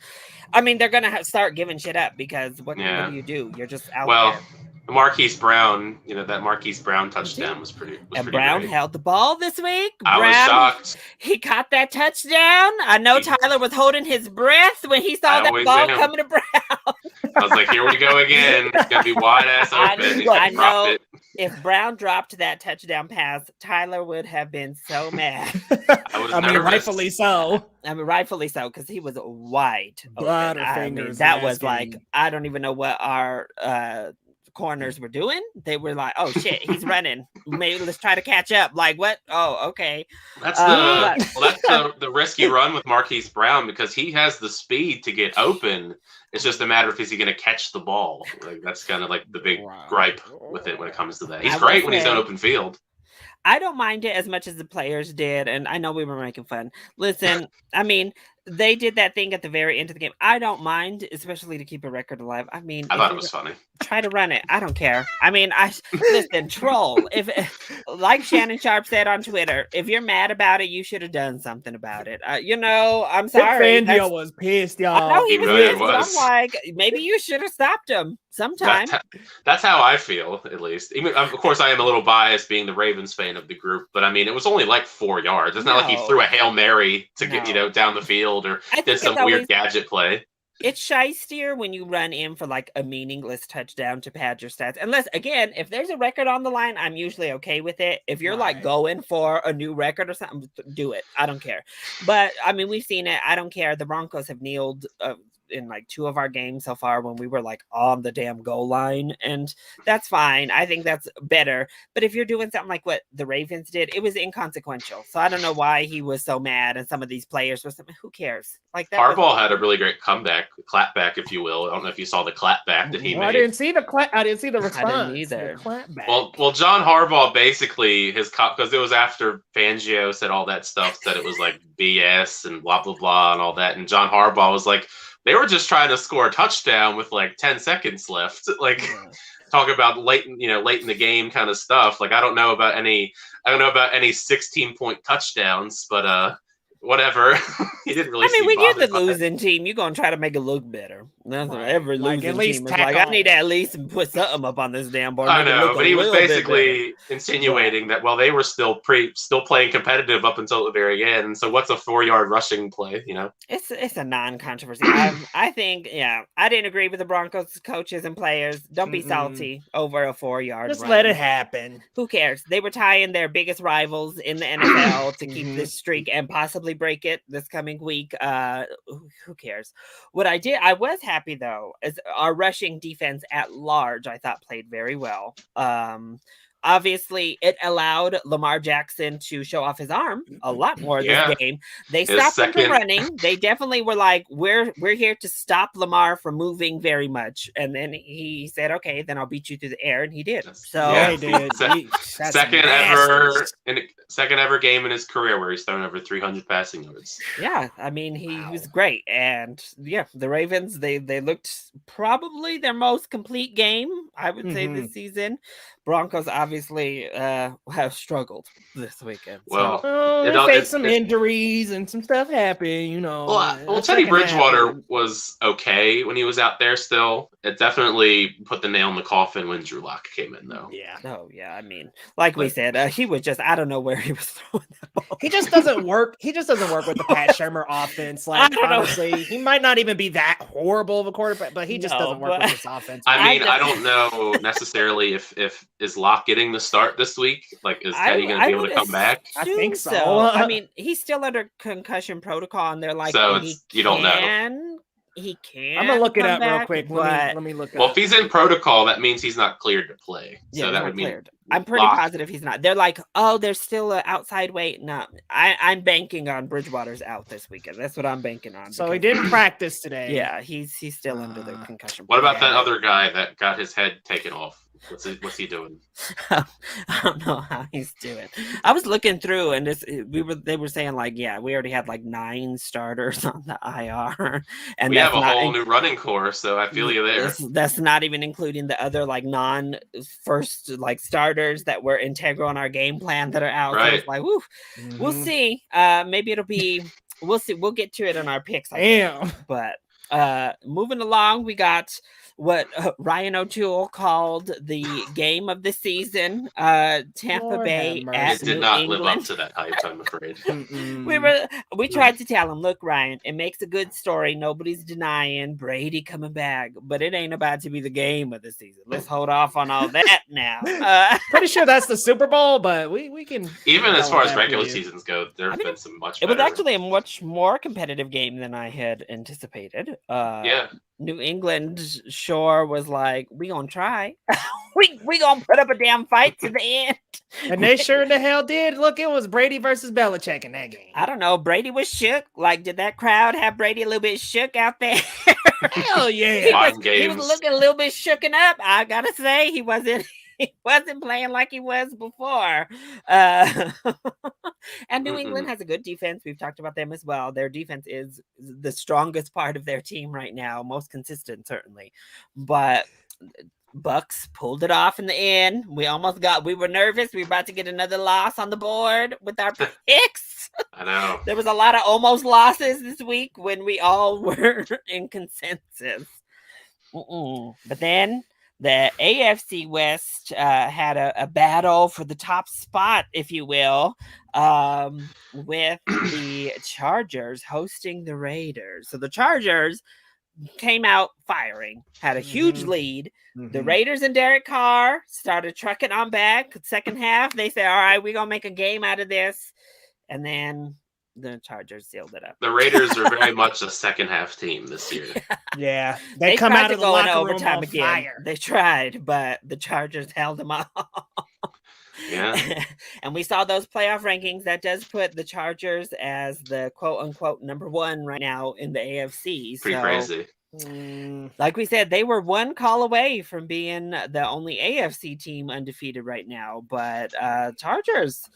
I mean, they're going to start giving shit up because what do you do? You're just out there. Marquise Brown, that Marquise Brown touchdown was pretty Brown great. held the ball this week. I was shocked. He caught that touchdown. I know Tyler was holding his breath when he saw that ball coming to Brown. I was like, here we go again. It's going to be wide ass open. I know if Brown dropped that touchdown pass, Tyler would have been so mad. I mean, rightfully so. Rightfully so, because he was wide open. Butterfingers. That was like, I don't even know what our corners were doing. They were like, oh shit, he's running, maybe let's try to catch up. Like, what? Oh, okay. That's the risky run with Marquise Brown, because he has the speed to get open. It's just a matter of, is he going to catch the ball? Like, that's kind of like the big gripe with it when it comes to that. He's great when he's on open field. I don't mind it as much as the players did, and I know we were making fun. Listen, I mean, they did that thing at the very end of the game. I don't mind, especially to keep a record alive. I mean, I thought it was funny. Try to run it. I don't care. I mean, listen, troll. If like Shannon Sharp said on Twitter, if you're mad about it, you should have done something about it. I'm sorry. Fangio was pissed, y'all. I know he was really pissed, but I'm like, maybe you should have stopped him sometime. That's how I feel, at least. Even, of course, I am a little biased being the Ravens fan of the group, but I mean, it was only like 4 yards. It's not like he threw a Hail Mary to get down the field or did some weird gadget play. It's shystier when you run in for like a meaningless touchdown to pad your stats. Unless, again, if there's a record on the line, I'm usually okay with it. If you're like going for a new record or something, do it. I don't care. But I mean, we've seen it. I don't care. The Broncos have kneeled in like 2 of our games so far when we were like on the damn goal line, and that's fine. I think that's better. But if you're doing something like what the Ravens did, it was inconsequential. So I don't know why he was so mad, and some of these players were something. Who cares? Like that. Harbaugh had a really great comeback, clapback, if you will. I don't know if you saw the clapback that he made. I didn't see the response. I didn't either. Well, John Harbaugh basically because it was after Fangio said all that stuff, that it was like BS and blah blah blah and all that, and John Harbaugh was like, they were just trying to score a touchdown with like 10 seconds left. Like, talk about late in the game kind of stuff. Like, I don't know about any 16-point touchdowns, but whatever. He didn't really. I mean, when you're the losing team, you're gonna try to make it look better. That's what every losing team is like. I need to at least put something up on this damn board. I know, but he was basically insinuating that they were still playing competitive up until the very end. So what's a 4-yard rushing play? It's a non-controversy. I think, I didn't agree with the Broncos coaches and players. Don't be salty over a 4-yard. Just run. let it happen. Who cares? They were tying their biggest rivals in the NFL to keep this streak and possibly break it this coming week. Who cares? What I was happy though is our rushing defense at large, I thought, played very well. Obviously, it allowed Lamar Jackson to show off his arm a lot more this game. They stopped him from running. They definitely were like, we're here to stop Lamar from moving very much. And then he said, okay, then I'll beat you through the air. And he did. So he did. Second ever game in his career where he's thrown over 300 passing yards. Yeah, I mean, he was great. And the Ravens, they looked probably their most complete game, I would say, this season. Broncos obviously have struggled this weekend. Well, they faced some injuries and some stuff happened, Well, Teddy Bridgewater was okay when he was out there still. It definitely put the nail in the coffin when Drew Lock came in, though. Yeah. Oh, yeah. I mean, like we said, he was just, I don't know where he was throwing that ball. He just doesn't work. He just doesn't work with the Pat Shermer offense. Like, honestly, he might not even be that horrible of a quarterback, but he just doesn't work with this offense. I don't know necessarily if is Locke getting the start this week? Like, is Teddy going to be able to come back? I think so. I mean, he's still under concussion protocol, and they're like, so you don't know. He can. I'm gonna look it up back, real quick. Let me look it up. Well, if he's in protocol, that means he's not cleared to play. Yeah, so that would mean I'm pretty positive he's not. They're like, oh, there's still an outside weight. No, I'm banking on Bridgewater's out this weekend. That's what I'm banking on. So he didn't practice today. Yeah, he's still under the concussion. What about that other guy that got his head taken off? What's he doing? I don't know how he's doing. I was looking through, and they were saying like, we already had like 9 starters on the IR, and we have a whole new running core. So I feel you there. That's not even including the other like non-first like starters that were integral in our game plan that are out. Right. So it's like, woo, we'll see. Maybe it'll be. We'll see. We'll get to it in our picks. Damn. But moving along, we got what Ryan O'Toole called the game of the season, Tampa Lord Bay have at It did New not England. live up to that hype, I'm afraid. We tried to tell him, look, Ryan, it makes a good story. Nobody's denying Brady coming back, but it ain't about to be the game of the season. Let's hold off on all that now. Pretty sure that's the Super Bowl, but we can Even as go far with as that regular for you. seasons go, there have been some much It better. was actually a much more competitive game than I had anticipated. Yeah. New England sure was like, we gonna try. we gonna put up a damn fight to the end. And they sure in the hell did. Look, it was Brady versus Belichick in that game. I don't know. Brady was shook. Like, did that crowd have Brady a little bit shook out there? Hell yeah. He was looking a little bit shooken up. I gotta say, he wasn't playing like he was before. And New England has a good defense. We've talked about them as well. Their defense is the strongest part of their team right now, most consistent, certainly. But Bucks pulled it off in the end. We were nervous. We were about to get another loss on the board with our picks. I know. There was a lot of almost losses this week when we all were in consensus. But then the AFC West had a battle for the top spot, if you will, with the Chargers hosting the Raiders. So the Chargers came out firing, had a huge lead. The Raiders and Derek Carr started trucking on back. Second half, they said, all right, we're going to make a game out of this. And then the Chargers sealed it up. The Raiders are very much a second half team this year. Yeah. They come out of the locker room on fire. They tried, but the Chargers held them off. Yeah. And we saw those playoff rankings. That does put the Chargers as the quote unquote number one right now in the AFC. Pretty crazy. Like we said, they were one call away from being the only AFC team undefeated right now. But Chargers,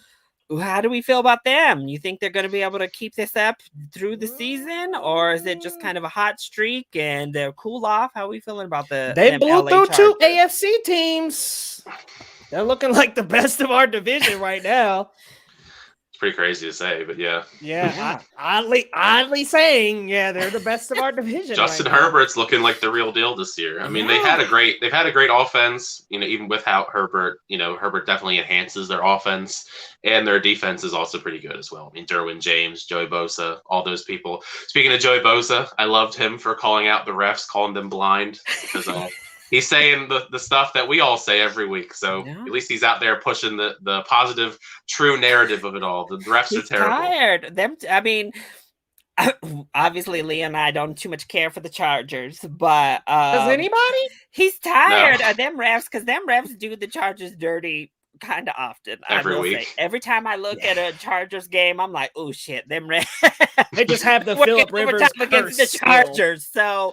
how do we feel about them? You think they're going to be able to keep this up through the season, or is it just kind of a hot streak and they'll cool off? How are we feeling about They blew LA through Chargers? 2 AFC teams. They're looking like the best of our division right now. It's pretty crazy to say, but yeah. Yeah, oddly saying, yeah, they're the best of our division. Justin right now. Herbert's looking like the real deal this year. I mean, they've had a great offense, even without Herbert. Herbert definitely enhances their offense, and their defense is also pretty good as well. I mean, Derwin James, Joey Bosa, all those people. Speaking of Joey Bosa, I loved him for calling out the refs, calling them blind, because he's saying the stuff that we all say every week. So at least he's out there pushing the positive, true narrative of it all. The refs are terrible. Tired. Obviously, Lee and I don't too much care for the Chargers, but does anybody? He's tired of them refs, because them refs do the Chargers dirty kind of often. Every week. Every time I look at a Chargers game, I'm like, oh shit, them refs. They just have the Phillip Rivers against the Chargers. So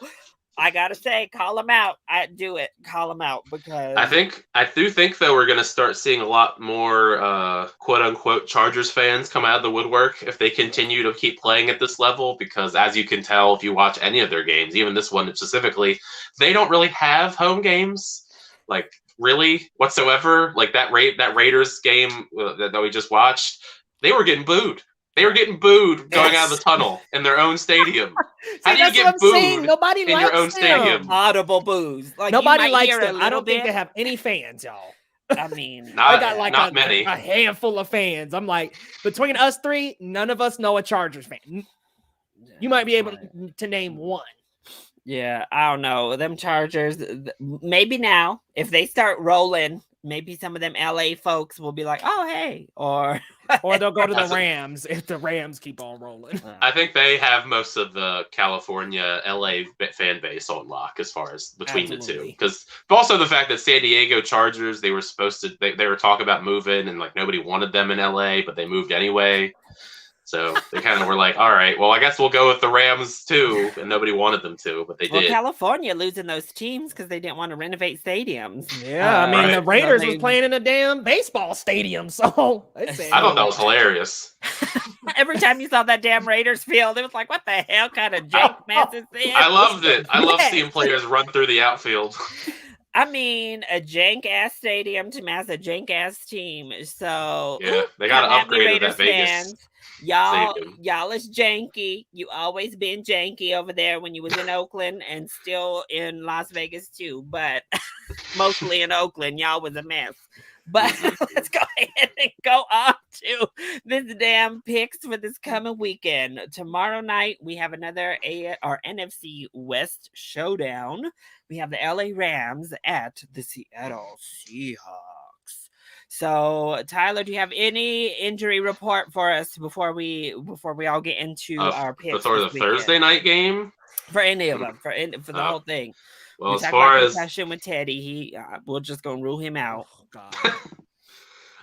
I gotta say, call them out. I do it. Call them out, because I do think though we're gonna start seeing a lot more quote unquote Chargers fans come out of the woodwork if they continue to keep playing at this level, because as you can tell if you watch any of their games, even this one specifically, they don't really have home games, like really whatsoever. Like that Raiders game that we just watched, they were getting booed. They were getting booed going out of the tunnel in their own stadium. How do you get booed Nobody in your own stadium? Audible boos. Like, nobody likes them. I don't think they have any fans, y'all. I mean, they got like not many. A handful of fans. I'm like, between us three, none of us know a Chargers fan. You might be able to name one. Yeah, I don't know. Them Chargers, maybe now, if they start rolling, maybe some of them LA folks will be like, oh, hey. Or they'll go to the Rams if the Rams keep on rolling. I think they have most of the California, LA fan base on lock as far as between the two. Because also the fact that San Diego Chargers, they were supposed to, they were talking about moving, and like nobody wanted them in LA, but they moved anyway. So they kind of were like, all right, well, I guess we'll go with the Rams too. And nobody wanted them to, but they did. California losing those teams because they didn't want to renovate stadiums. Yeah, I mean, the Raiders was playing in a damn baseball stadium. So I thought that was hilarious. Every time you saw that damn Raiders field, it was like, what the hell kind of jank mess is this? I loved it. I love seeing players run through the outfield. I mean, a jank ass stadium to match a jank ass team. So yeah, they got to upgrade Raiders that Vegas fans. Y'all stadium. is janky. You always been janky over there when you was in Oakland and still in Las Vegas too, but mostly in Oakland, y'all was a mess. But let's go ahead and go on to this damn picks for this coming weekend. Tomorrow night, we have another NFC West showdown. We have the LA Rams at the Seattle Seahawks. So, Tyler, do you have any injury report for us before we all get into our picks for the Thursday night game? For any of them, for the whole thing. Well, we as talk far about as concussion with Teddy, we're just gonna rule him out. Oh, God.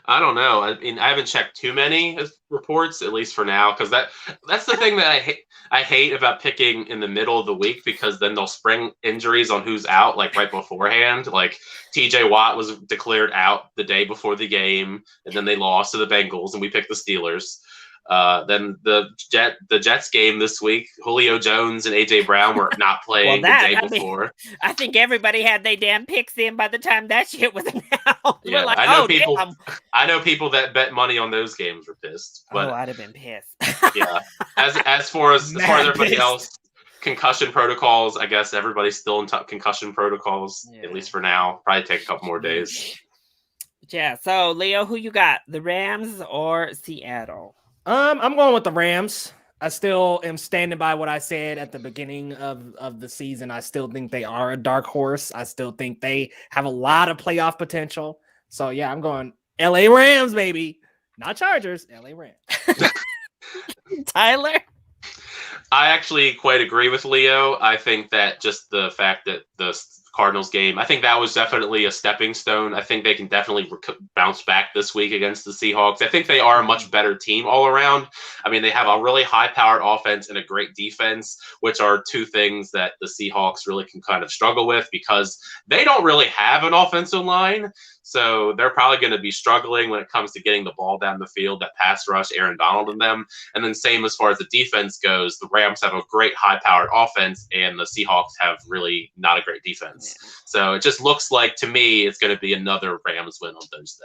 I don't know. I mean, I haven't checked too many reports, at least for now, because that's the thing that I hate about picking in the middle of the week, because then they'll spring injuries on who's out like right beforehand. Like TJ Watt was declared out the day before the game, and then they lost to the Bengals, and we picked the Steelers. Then the Jets game this week, Julio Jones and AJ Brown were not playing the day before. I think everybody had their damn picks in by the time that shit was announced. Yeah, like, I know people that bet money on those games were pissed. But, I'd have been pissed. Yeah, as far as everybody else, concussion protocols. I guess everybody's still in concussion protocols, at least for now. Probably take a couple more days. Yeah. So Leo, who you got? The Rams or Seattle? I'm going with the Rams. I still am standing by what I said at the beginning of the season. I still think they are a dark horse. I still think they have a lot of playoff potential. So yeah, I'm going LA Rams, baby. Not Chargers, LA Rams. Tyler? I actually quite agree with Leo. I think that just the fact that the Cardinals game, I think that was definitely a stepping stone. I think they can definitely bounce back this week against the Seahawks. I think they are a much better team all around. I mean, they have a really high-powered offense and a great defense, which are two things that the Seahawks really can kind of struggle with, because they don't really have an offensive line. So they're probably going to be struggling when it comes to getting the ball down the field, that pass rush, Aaron Donald and them. And then same as far as the defense goes, the Rams have a great high-powered offense, and the Seahawks have really not a great defense. Yeah. So it just looks like, to me, it's going to be another Rams win on Thursday.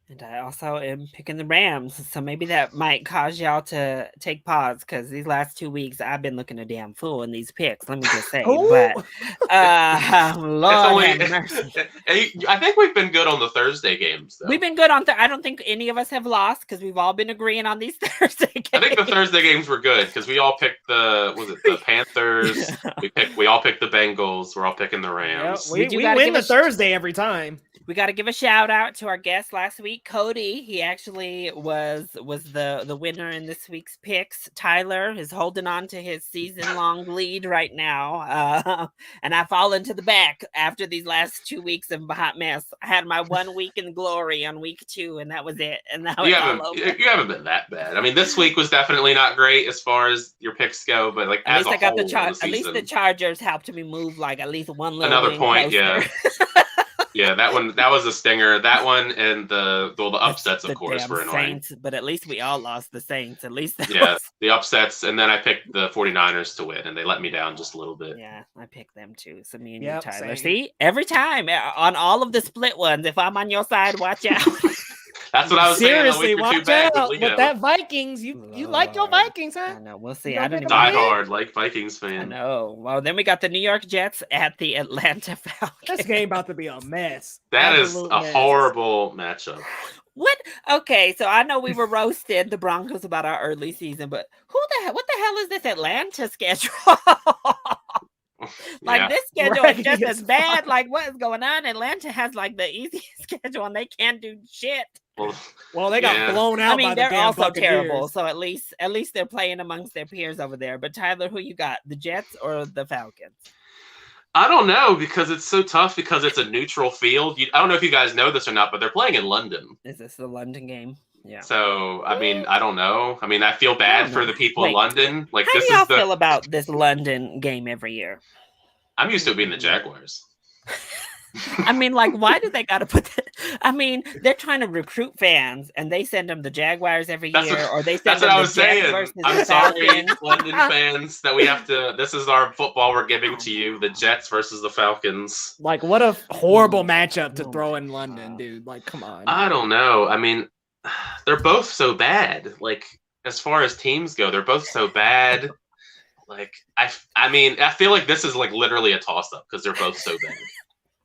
And I also am picking the Rams, so maybe that might cause y'all to take pause, because these last 2 weeks I've been looking a damn fool in these picks. Let me just say, but Lord have mercy. I think we've been good on the Thursday games, though. We've been good on. I don't think any of us have lost, because we've all been agreeing on these Thursday games. I think the Thursday games were good, because we all picked the Panthers. We all picked the Bengals. We're all picking the Rams. Yep, we win the Thursday every time. We got to give a shout out to our guest last week, Cody. He actually was the winner in this week's picks. Tyler is holding on to his season-long lead right now. And I fall into the back after these last 2 weeks of hot mess. I had my 1 week in glory on week 2, and that was it. And now you haven't been that bad. I mean, this week was definitely not great as far as your picks go, but like at least I got at least the Chargers helped me move like at least one little another point. Closer. Yeah. Yeah, that was a stinger. That one and the upsets, of course, were annoying. Saints, but at least we all lost the Saints. At least the upsets, and then I picked the 49ers to win, and they let me down just a little bit. Yeah, I picked them too. So me and you, Tyler. See, every time on all of the split ones, if I'm on your side, watch out. That's what I was Seriously, saying. Watch out with that Vikings. You like your Vikings, huh? I know. We'll see. I don't die hard like Vikings fan. I know. Well, then we got the New York Jets at the Atlanta Falcons. This game about to be a mess. That is a horrible matchup. What? Okay, so I know we were roasting the Broncos about our early season, but what the hell is this Atlanta schedule? This schedule is just as bad. Like, what is going on? Atlanta has like the easiest schedule, and they can't do shit. Well, they got blown out. I mean, by they're also Buccaneers. terrible. So at least they're playing amongst their peers over there. But Tyler, who you got? The Jets or the Falcons? I don't know, because it's so tough, because it's a neutral field. I don't know if you guys know this or not, but they're playing in London. Is this the London game? Yeah. So, I mean, I don't know. I mean, I feel bad for the people in London. Like, how do y'all feel about this London game every year? I'm used to it being the Jaguars. I mean, like, why do they got to put that? I mean, they're trying to recruit fans, and they send them the Jaguars every year, or they send That's what them I was the Jets saying. versus I'm the sorry, Falcons. London fans, that we have to. This is our football we're giving to you: the Jets versus the Falcons. Like, what a horrible matchup to throw in London, dude. Like, come on. I don't know. I mean, they're both so bad. Like, as far as teams go, they're both so bad. Like, I mean, I feel like this is like literally a toss-up because they're both so bad.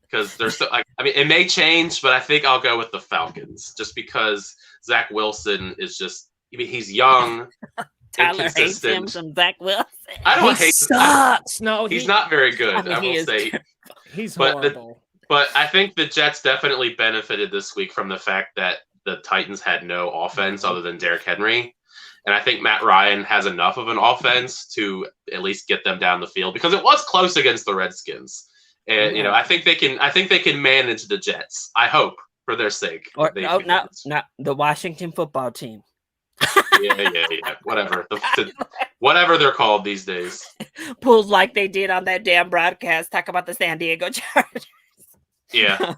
Because they're so. I mean, it may change, but I think I'll go with the Falcons just because Zach Wilson is just. I mean, he's young, Tyler hates inconsistent. him from Zach Wilson. I don't He hate. sucks. No, He's not very good. I mean, I will say. He's But horrible. But I think the Jets definitely benefited this week from the fact that the Titans had no offense other than Derrick Henry. And I think Matt Ryan has enough of an offense to at least get them down the field because it was close against the Redskins. And I think they can manage the Jets. I hope for their sake. Or no, the Washington football team. Yeah. Whatever. Whatever they're called these days. Pulled like they did on that damn broadcast. Talk about the San Diego Chargers. Yeah.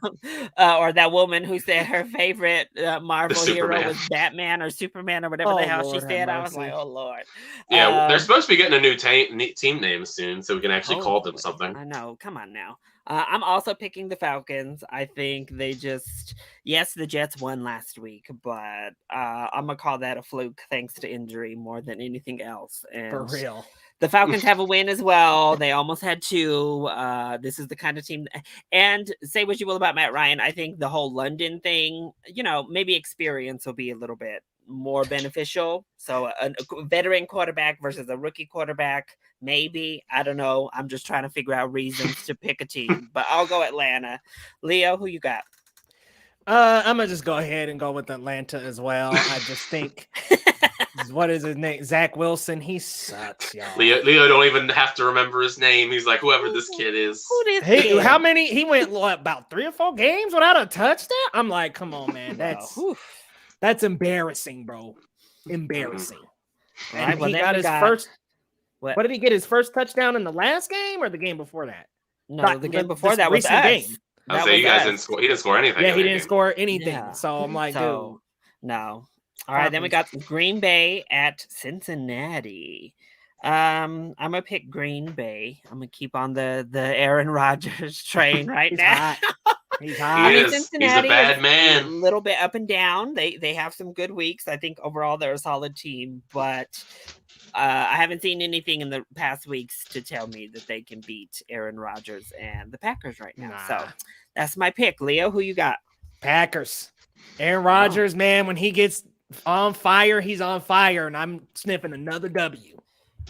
Or that woman who said her favorite Marvel hero was Batman or Superman or whatever the hell she said. I was like, oh, Lord. Yeah, they're supposed to be getting a new team name soon, so we can actually call them something. I know. Come on now. I'm also picking the Falcons. I think they yes, the Jets won last week, but I'm going to call that a fluke thanks to injury more than anything else. And for real. The Falcons have a win as well. They almost had two. This is the kind of team. And say what you will about Matt Ryan. I think the whole London thing, maybe experience will be a little bit more beneficial. So a veteran quarterback versus a rookie quarterback, maybe. I don't know. I'm just trying to figure out reasons to pick a team. But I'll go Atlanta. Leo, who you got? I'm going to just go ahead and go with Atlanta as well. I just think... What is his name? Zach Wilson. He sucks, y'all. Leo don't even have to remember his name. He's like, whoever this kid is. How many? He went about 3 or 4 games without a touchdown. I'm like, come on, man. That's embarrassing, bro. Embarrassing. And he got his first. What did he get? His first touchdown in the last game or the game before that? No, the game before that was us. Game. I say you guys didn't score. He didn't score anything. Yeah, he didn't score anything. Yeah. So I'm like, dude, no. All right, then we got Green Bay at Cincinnati. I'm gonna pick Green Bay. I'm gonna keep on the Aaron Rodgers train right now. He's hot. He's a bad man. A little bit up and down. They have some good weeks. I think overall they're a solid team, but I haven't seen anything in the past weeks to tell me that they can beat Aaron Rodgers and the Packers right now. So that's my pick. Leo, who you got? Packers. Aaron Rodgers, man, when he gets on fire, he's on fire, and I'm sniffing another W.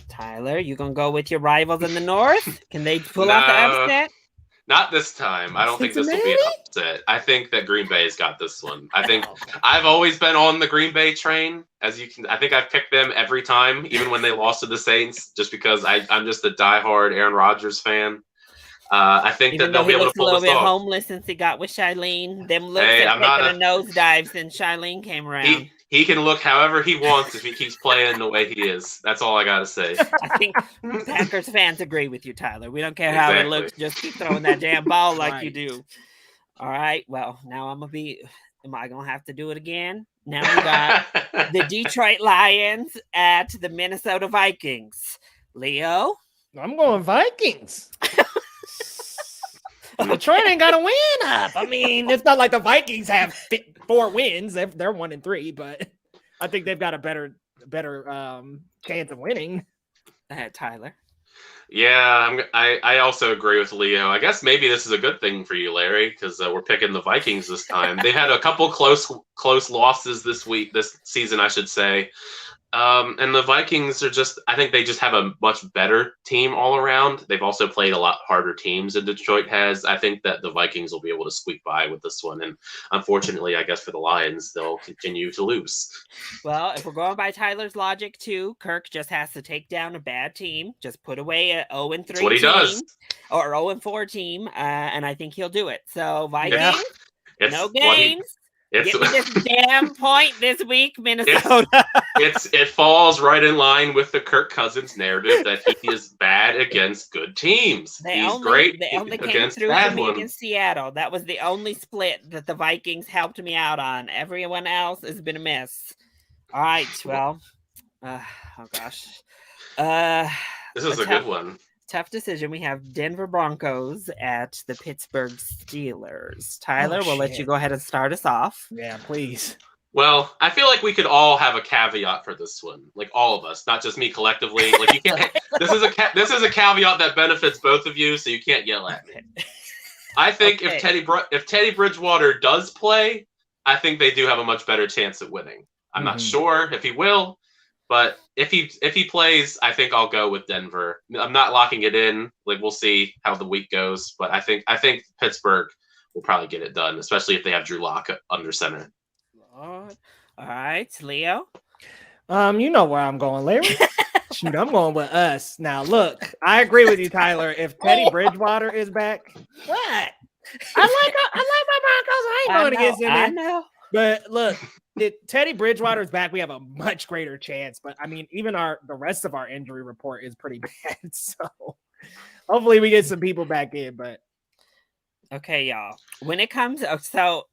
Tyler, you gonna go with your rivals in the North? Can they pull out the upset? Not this time. I don't think this will be an upset. I think that Green Bay's got this one. I think I've always been on the Green Bay train. I think I've picked them every time, even when they lost to the Saints, just because I'm just a diehard Aaron Rodgers fan. I think even that they'll be able to pull this off. He looks a little bit homeless since he got with Shailene. Them looks have taken a nosedive since Shailene came around. He can look however he wants if he keeps playing the way he is. That's all I got to say. I think Packers fans agree with you, Tyler. We don't care how it looks. Just keep throwing that damn ball like you do. All right. Well, now am I going to have to do it again? Now we got the Detroit Lions at the Minnesota Vikings. Leo? I'm going Vikings. Detroit ain't got a win up. I mean, it's not like the Vikings have 4 wins. They're 1-3, but I think they've got a better chance of winning. Tyler. Yeah, I also agree with Leo. I guess maybe this is a good thing for you, Larry, because we're picking the Vikings this time. They had a couple close losses this season, I should say. And the Vikings I think they just have a much better team all around. They've also played a lot harder teams than Detroit has. I think that the Vikings will be able to squeak by with this one. And unfortunately, I guess for the Lions, they'll continue to lose. Well, if we're going by Tyler's logic too, Kirk just has to take down a bad team, just put away a 0-3 That's what he does. Or 0-4 team, and I think he'll do it. So Vikings, no games. Get me this damn point this week, Minnesota. It falls right in line with the Kirk Cousins narrative that he is bad against good teams. He's great They only came against through bad for me ones. against Seattle. That was the only split that the Vikings helped me out on. Everyone else has been a miss. All right, well, oh gosh. This is a good one. Tough decision. We have Denver Broncos at the Pittsburgh Steelers. Tyler, we'll let you go ahead and start us off. Yeah, please. Well, I feel like we could all have a caveat for this one, like all of us, not just me collectively. Like you can't. This is a caveat that benefits both of you, so you can't yell at me. I think if Teddy Bridgewater does play, I think they do have a much better chance at winning. I'm not sure if he will, but if he plays, I think I'll go with Denver. I'm not locking it in. Like we'll see how the week goes, but I think Pittsburgh will probably get it done, especially if they have Drew Lock under center. All right, Leo. You know where I'm going, Larry. Shoot, I'm going with us. Now, look, I agree with you, Tyler. If Teddy Bridgewater is back, what? I like my Broncos. I ain't going against him. I know. But look, if Teddy Bridgewater is back, we have a much greater chance. But I mean, even the rest of our injury report is pretty bad. So hopefully we get some people back in. But okay, y'all. When it comes, so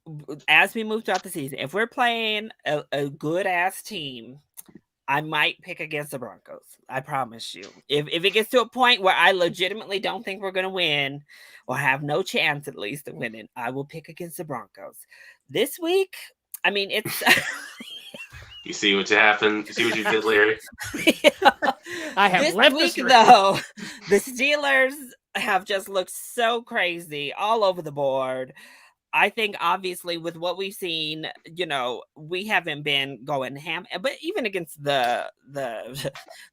as we move throughout the season, if we're playing a good ass team, I might pick against the Broncos. I promise you. If it gets to a point where I legitimately don't think we're going to win, or have no chance at least of winning, I will pick against the Broncos. This week, I mean, it's. You see what happened? You see what you did, Larry? I have this left week, though, the Steelers have just looked so crazy all over the board. I think obviously with what we've seen, we haven't been going ham, but even against the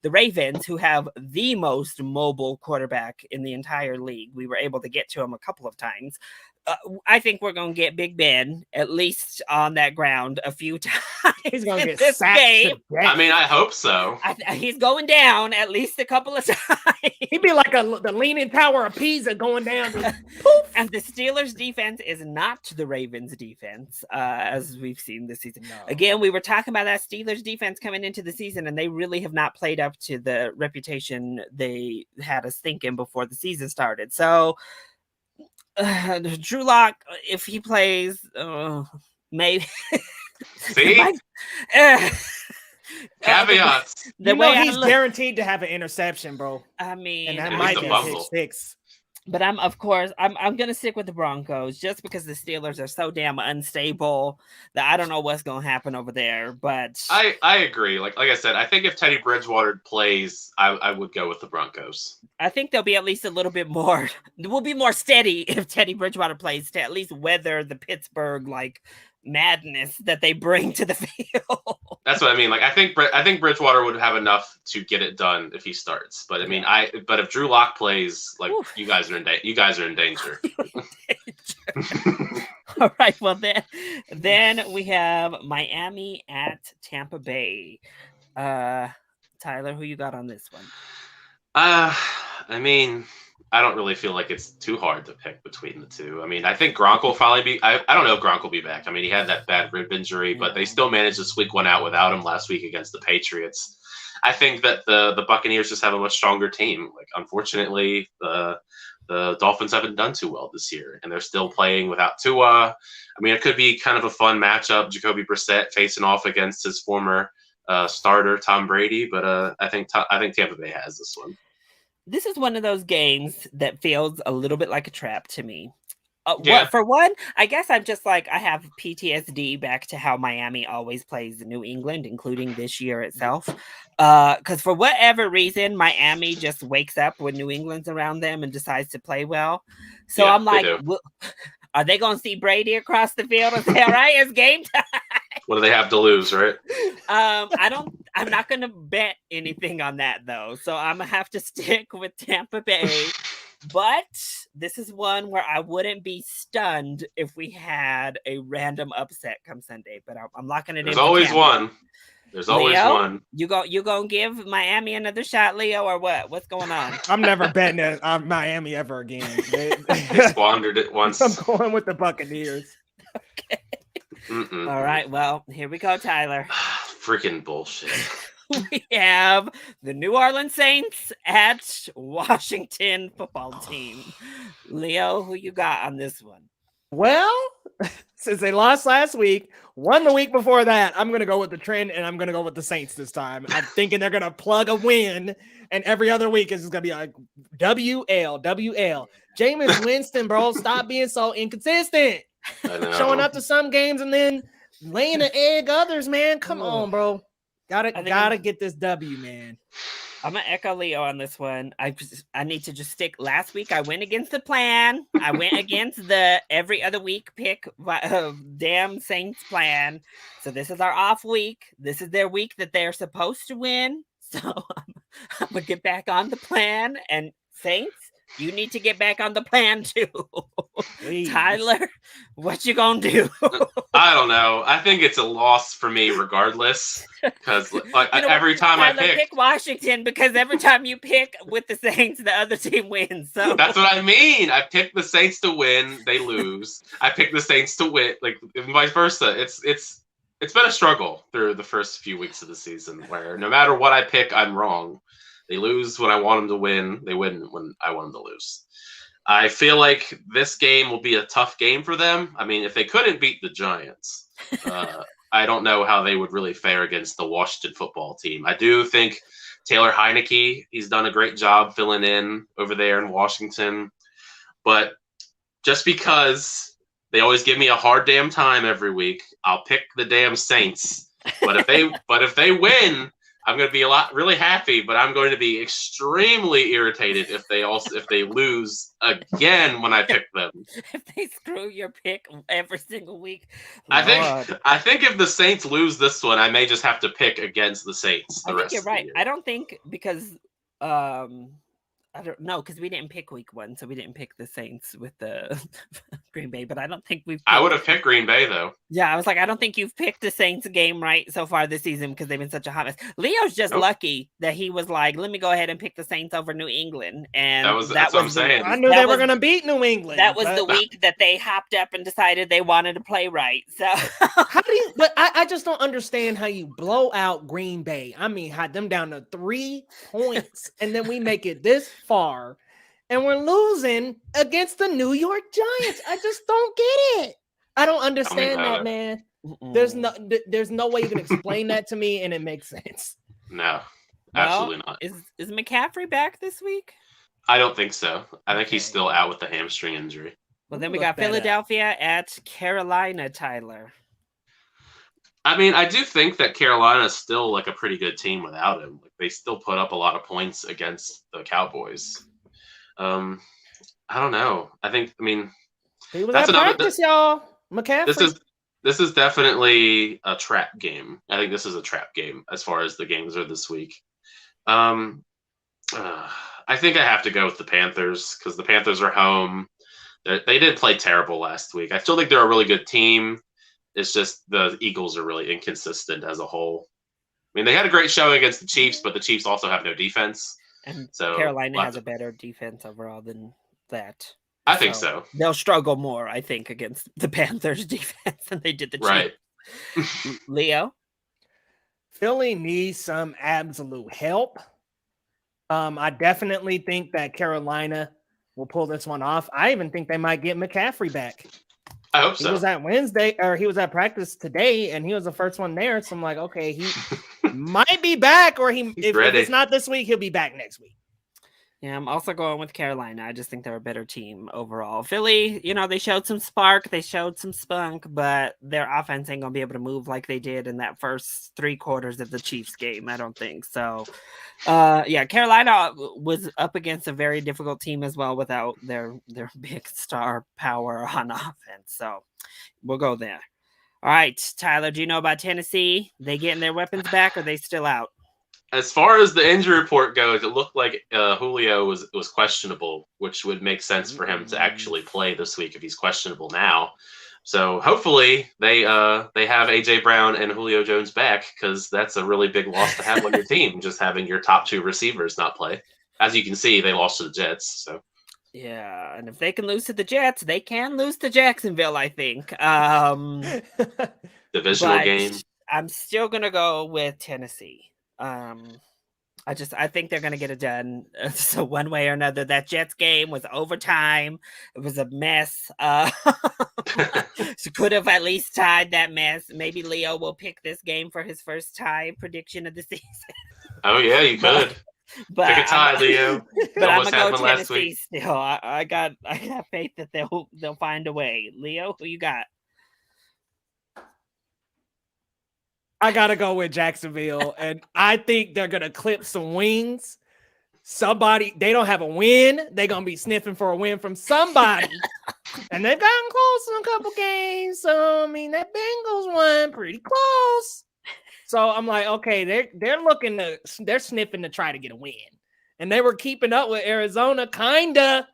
Ravens, who have the most mobile quarterback in the entire league, we were able to get to him a couple of times. I think we're going to get Big Ben at least on that ground a few times. He's going to get this game. I mean, I hope so. He's going down at least a couple of times. He'd be like the Leaning Tower of Pisa going down. And the Steelers defense is not the Ravens defense, as we've seen this season. No. Again, we were talking about that Steelers defense coming into the season, and they really have not played up to the reputation they had us thinking before the season started. So, Drew Lock, if he plays, maybe. See? Caveats. He's guaranteed to have an interception, bro. I mean, and that might be a six. But I'm going to stick with the Broncos just because the Steelers are so damn unstable that I don't know what's going to happen over there. But I agree. Like I said, I think if Teddy Bridgewater plays, I would go with the Broncos. I think they'll be at least a little bit more. We'll be more steady if Teddy Bridgewater plays to at least weather the Pittsburgh madness that they bring to the field. That's what I mean. Like I think Bridgewater would have enough to get it done if he starts. But I mean, but if Drew Lock plays, you guys are in danger. All right. Well, then we have Miami at Tampa Bay. Tyler, who you got on this one? I mean, I don't really feel like it's too hard to pick between the two. I mean, I think Gronk will probably be. I don't know if Gronk will be back. I mean, he had that bad rib injury, but they still managed to squeak one out without him last week against the Patriots. I think that the Buccaneers just have a much stronger team. Like, unfortunately, the Dolphins haven't done too well this year, and they're still playing without Tua. I mean, it could be kind of a fun matchup. Jacoby Brissett facing off against his former starter Tom Brady, but I think Tampa Bay has this one. This is one of those games that feels a little bit like a trap to me. For one, I guess I'm just I have PTSD back to how Miami always plays New England, including this year itself. Because for whatever reason, Miami just wakes up when New England's around them and decides to play well. So I'm like, are they going to see Brady across the field and say, all right, it's game time? What do they have to lose, right? I'm not going to bet anything on that, though. So I'm going to have to stick with Tampa Bay. But this is one where I wouldn't be stunned if we had a random upset come Sunday. But I'm locking it in. There's always one. There's always one. You gonna give Miami another shot, Leo, or what? What's going on? I'm never betting on Miami ever again. They squandered it once. I'm going with the Buccaneers. Okay. All right, well, here we go, Tyler. Freaking bullshit. We have the New Orleans Saints at Washington football team. Leo, who you got on this one? Well, since they lost last week, won the week before that, I'm going to go with the trend, and I'm going to go with the Saints this time. I'm thinking they're going to plug a win, and every other week is going to be like WL. Jameis Winston, bro, stop being so inconsistent. Showing up to some games and then laying an egg others, man. Come on, bro. Gotta get this W, man. I'm gonna echo Leo on this one. I need to just stick. Last week I went against the plan. I went against the every other week pick damn Saints plan. So this is our off week. This is their week that they're supposed to win. So I'm gonna get back on the plan. And Saints, you need to get back on the plan too. Tyler, what you gonna do? I don't know. I think it's a loss for me regardless. Because every time Tyler, I pick Washington, because every time you pick with the Saints, the other team wins. So that's what I mean. I picked the Saints to win, they lose. I picked the Saints to win, like vice versa. It's been a struggle through the first few weeks of the season where no matter what I pick, I'm wrong. They lose when I want them to win. They win when I want them to lose. I feel like this game will be a tough game for them. I mean, if they couldn't beat the Giants, I don't know how they would really fare against the Washington football team. I do think Taylor Heineke, he's done a great job filling in over there in Washington. But just because they always give me a hard damn time every week, I'll pick the damn Saints. But if they win, I'm going to be really happy, but I'm going to be extremely irritated if they lose again when I pick them. If they screw your pick every single week. I think if the Saints lose this one, I may just have to pick against the Saints. I think you're right. I don't think because I don't know because we didn't pick week 1, so we didn't pick the Saints with the Green Bay. But I don't think I would have picked Green Bay though. Yeah, I was like, I don't think you've picked the Saints game right so far this season because they've been such a hot mess. Leo's just lucky that he was like, let me go ahead and pick the Saints over New England, and that's what I'm saying. I knew they were going to beat New England. That was the week that they hopped up and decided they wanted to play right. So how do you? But I just don't understand how you blow out Green Bay. I mean, had them down to 3 points, and then we make it this far. And we're losing against the New York Giants. I just don't get it. I don't understand that, man. There's no way you can explain that to me, and it makes sense. No, absolutely not. Is McCaffrey back this week? I don't think so. I think he's still out with the hamstring injury. Well, then we got Philadelphia at Carolina, Tyler. I mean, I do think that Carolina is still like a pretty good team without him. Like, they still put up a lot of points against the Cowboys. I don't know. I mean, he was at practice, y'all. McCaffrey. This is definitely a trap game. I think this is a trap game as far as the games are this week. I think I have to go with the Panthers because the Panthers are home. They didn't play terrible last week. I still think they're a really good team. It's just the Eagles are really inconsistent as a whole. I mean, they had a great showing against the Chiefs, but the Chiefs also have no defense. And so Carolina has a better defense overall than that. I think so. They'll struggle more, I think, against the Panthers defense than they did the Chiefs. Right. Leo? Philly needs some absolute help. I definitely think that Carolina will pull this one off. I even think they might get McCaffrey back. I hope so. He was at practice today, and he was the first one there. So I'm like, okay, he might be back, or if it's not this week, he'll be back next week. Yeah, I'm also going with Carolina. I just think they're a better team overall. Philly, they showed some spark, they showed some spunk, but their offense ain't gonna be able to move like they did in that first 3 quarters of the Chiefs game. I don't think so. Carolina was up against a very difficult team as well without their big star power on offense. So we'll go there. All right, Tyler, do you know about Tennessee? They getting their weapons back, or they still out? As far as the injury report goes, it looked like Julio was questionable, which would make sense for him to actually play this week if he's questionable now. So hopefully they have A.J. Brown and Julio Jones back, because that's a really big loss to have on your team, just having your top 2 receivers not play. As you can see, they lost to the Jets. So Yeah, and if they can lose to the Jets, they can lose to Jacksonville, I think. Divisional game. I'm still gonna go with Tennessee. I think they're gonna get it done. So one way or another, that Jets game was overtime. It was a mess. So could have at least tied that mess. Maybe Leo will pick this game for his first tie prediction of the season. Oh yeah, you could. But pick a tie, Leo. But I'm gonna go Tennessee still. I got faith that they'll find a way. Leo, who you got? I gotta go with Jacksonville, and I think they're gonna clip some wings. Somebody, they don't have a win. They're gonna be sniffing for a win from somebody. And they've gotten close in a couple games. So I mean, that Bengals one pretty close. So I'm like, okay, they're sniffing to try to get a win. And they were keeping up with Arizona, kinda.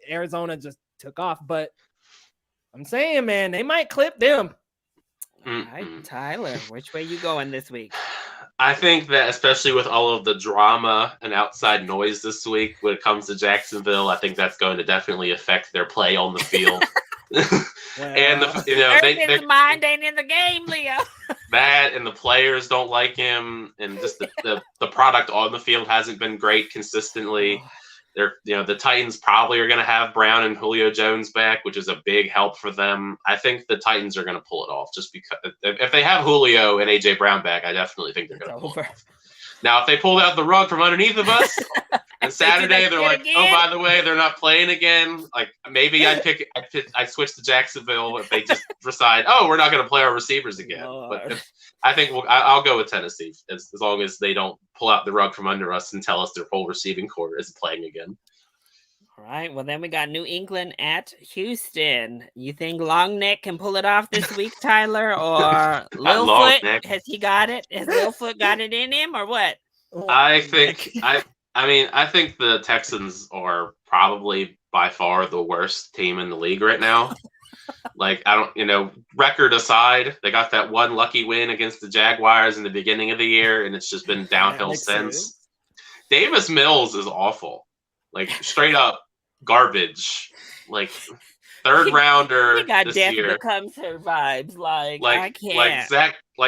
Arizona just took off, but I'm saying, man, they might clip them. All right, Tyler, which way you going this week? I think that especially with all of the drama and outside noise this week when it comes to Jacksonville, I think that's going to definitely affect their play on the field. And their mind ain't in the game, Leo. That and the players don't like him, and just the product on the field hasn't been great consistently. The Titans probably are going to have Brown and Julio Jones back, which is a big help for them. I think the Titans are going to pull it off just because if they have Julio and AJ Brown back, I definitely think they're going to pull it off. Now, if they pulled out the rug from underneath of us and Saturday they're like, oh, by the way, they're not playing again. Like maybe I'd switch to Jacksonville if they just decide, oh, we're not going to play our receivers again. Lord. But I think I'll go with Tennessee as long as they don't pull out the rug from under us and tell us their full receiving core is playing again. All right. Well, then we got New England at Houston. You think Long Neck can pull it off this week, Tyler? Or Littlefoot? Has he got it? Has Littlefoot got it in him or what? I think the Texans are probably by far the worst team in the league right now. Like, record aside, they got that one lucky win against the Jaguars in the beginning of the year, and it's just been downhill since. Davis Mills is awful. Like, straight up garbage. Like, third rounder. He got this death year. becomes her vibes. I can't.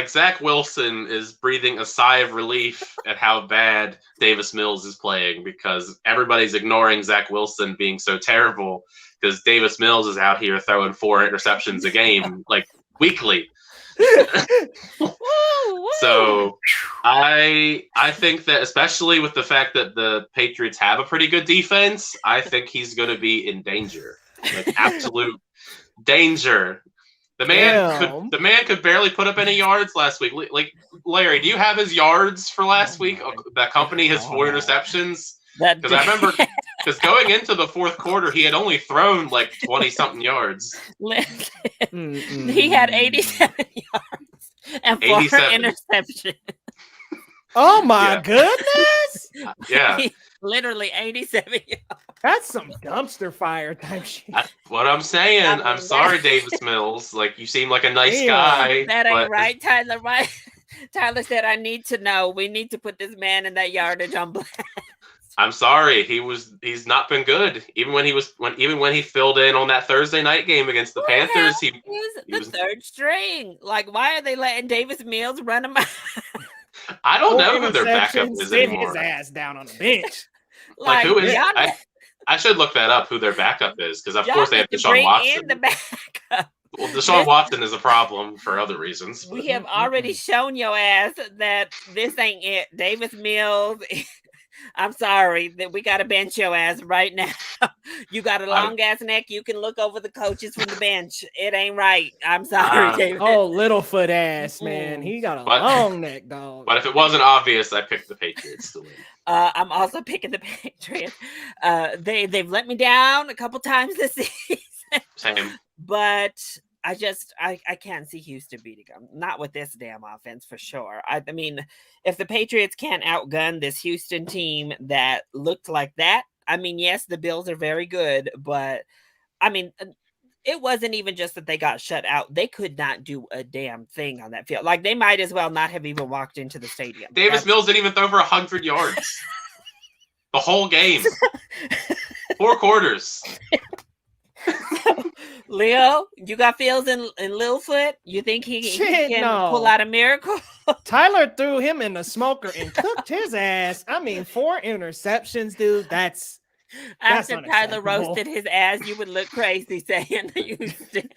Zach Wilson is breathing a sigh of relief at how bad Davis Mills is playing because everybody's ignoring Zach Wilson being so terrible because Davis Mills is out here throwing 4 interceptions a game, like weekly. So I think that especially with the fact that the Patriots have a pretty good defense, I think he's going to be in danger, like absolute danger. The man could barely put up any yards last week. Like Larry, do you have his yards for last week? That company has 4 interceptions. Because I remember, because going into the fourth quarter, he had only thrown like 20-something yards. He had 87 yards and 4 interceptions. Oh my goodness! Yeah, literally 87 yards. That's some dumpster fire type shit. What I'm saying, I'm sorry, Davis Mills. Like, you seem like a nice guy. That ain't right, Tyler. Right? Tyler said, "I need to know. We need to put this man in that yardage on blast." I'm sorry. He's not been good. Even when he filled in on that Thursday night game against the Panthers, he was third string. Like, why are they letting Davis Mills run him? I don't know who their backup is anymore. His ass down on the bench. Like who is? I should look that up. Who their backup is? Because of course they have Deshaun Watson. The backup. Well, Deshaun Watson is a problem for other reasons. We have already shown your ass that this ain't it. Davis Mills. I'm sorry that we got to bench your ass right now. You got a long ass neck. You can look over the coaches from the bench. It ain't right. I'm sorry, David. Oh, Littlefoot ass, man. He got a long neck, dog. But if it wasn't obvious, I picked the Patriots to win. I'm also picking the Patriots. They've let me down a couple times this season. Same. But I can't see Houston beating them. Not with this damn offense for sure. I mean, if the Patriots can't outgun this Houston team that looked like that, I mean, yes, the Bills are very good, but I mean, it wasn't even just that they got shut out. They could not do a damn thing on that field. Like, they might as well not have even walked into the stadium. Davis Mills didn't even throw over 100 yards. The whole game. 4 quarters. Leo, you got feels in Littlefoot? You think he can pull out a miracle? Tyler threw him in the smoker and cooked his ass. I mean, 4 interceptions, dude. That's after Tyler roasted his ass, you would look crazy saying Houston.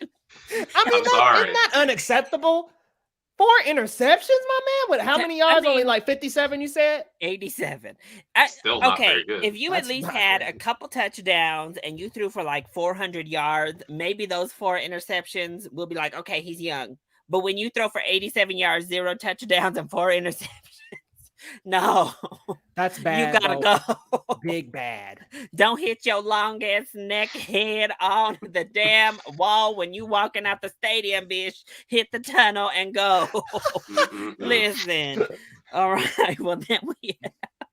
I mean, isn't that unacceptable? 4 interceptions, my man. With how many yards? Only like 57, you said? 87. Still not very good. If you at least had a couple touchdowns and you threw for like 400 yards, maybe those 4 interceptions will be like, okay, he's young. But when you throw for 87 yards, 0 touchdowns, and 4 interceptions, no. That's bad. You gotta go. Big bad. Don't hit your long ass neck head on the damn wall when you walking out the stadium, bitch. Hit the tunnel and go. Listen. All right. Well, then we have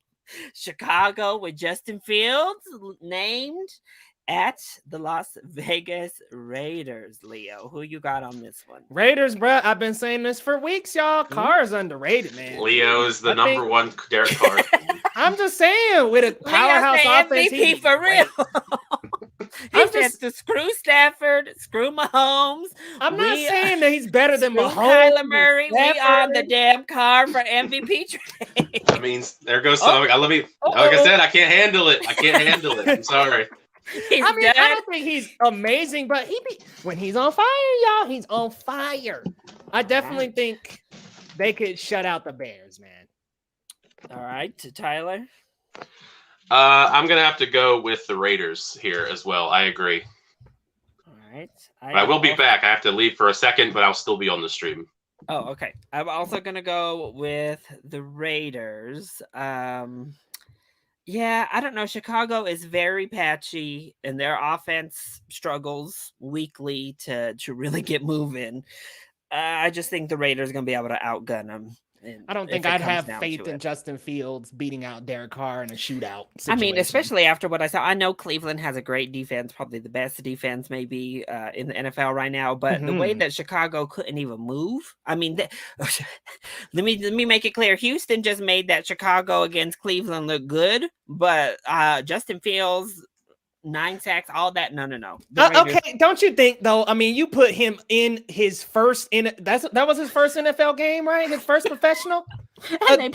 Chicago with Justin Fields named at the Las Vegas Raiders. Leo, who you got on this one? Raiders, bro. I've been saying this for weeks, y'all. Carr is underrated, man. Leo is the number 1 Derek Carr. I'm just saying, with a powerhouse offense, MVP for real. He said to screw Stafford, screw Mahomes. I'm not saying that he's better than Mahomes. Kyler Murray, we on the damn car for MVP trade. I mean, there goes some. Like I said, I can't handle it. I'm sorry. I don't think he's amazing, but when he's on fire, y'all, he's on fire. I definitely think they could shut out the Bears, man. All right, Tyler. I'm gonna have to go with the Raiders here as well. I agree. All right. I will be back. I have to leave for a second, but I'll still be on the stream. Oh, okay. I'm also gonna go with the Raiders. Yeah, I don't know. Chicago is very patchy, and their offense struggles weekly to really get moving. I just think the Raiders are going to be able to outgun them. I don't think I'd have faith in Justin Fields beating out Derek Carr in a shootout situation. I mean, especially after what I saw. I know Cleveland has a great defense, probably the best defense maybe in the NFL right now. But the way that Chicago couldn't even move, I mean, let me make it clear. Houston just made that Chicago against Cleveland look good, but Justin Fields, 9 sacks, all that. No. Okay, don't you think though? I mean, you put him in his first that was his first NFL game, right? His first professional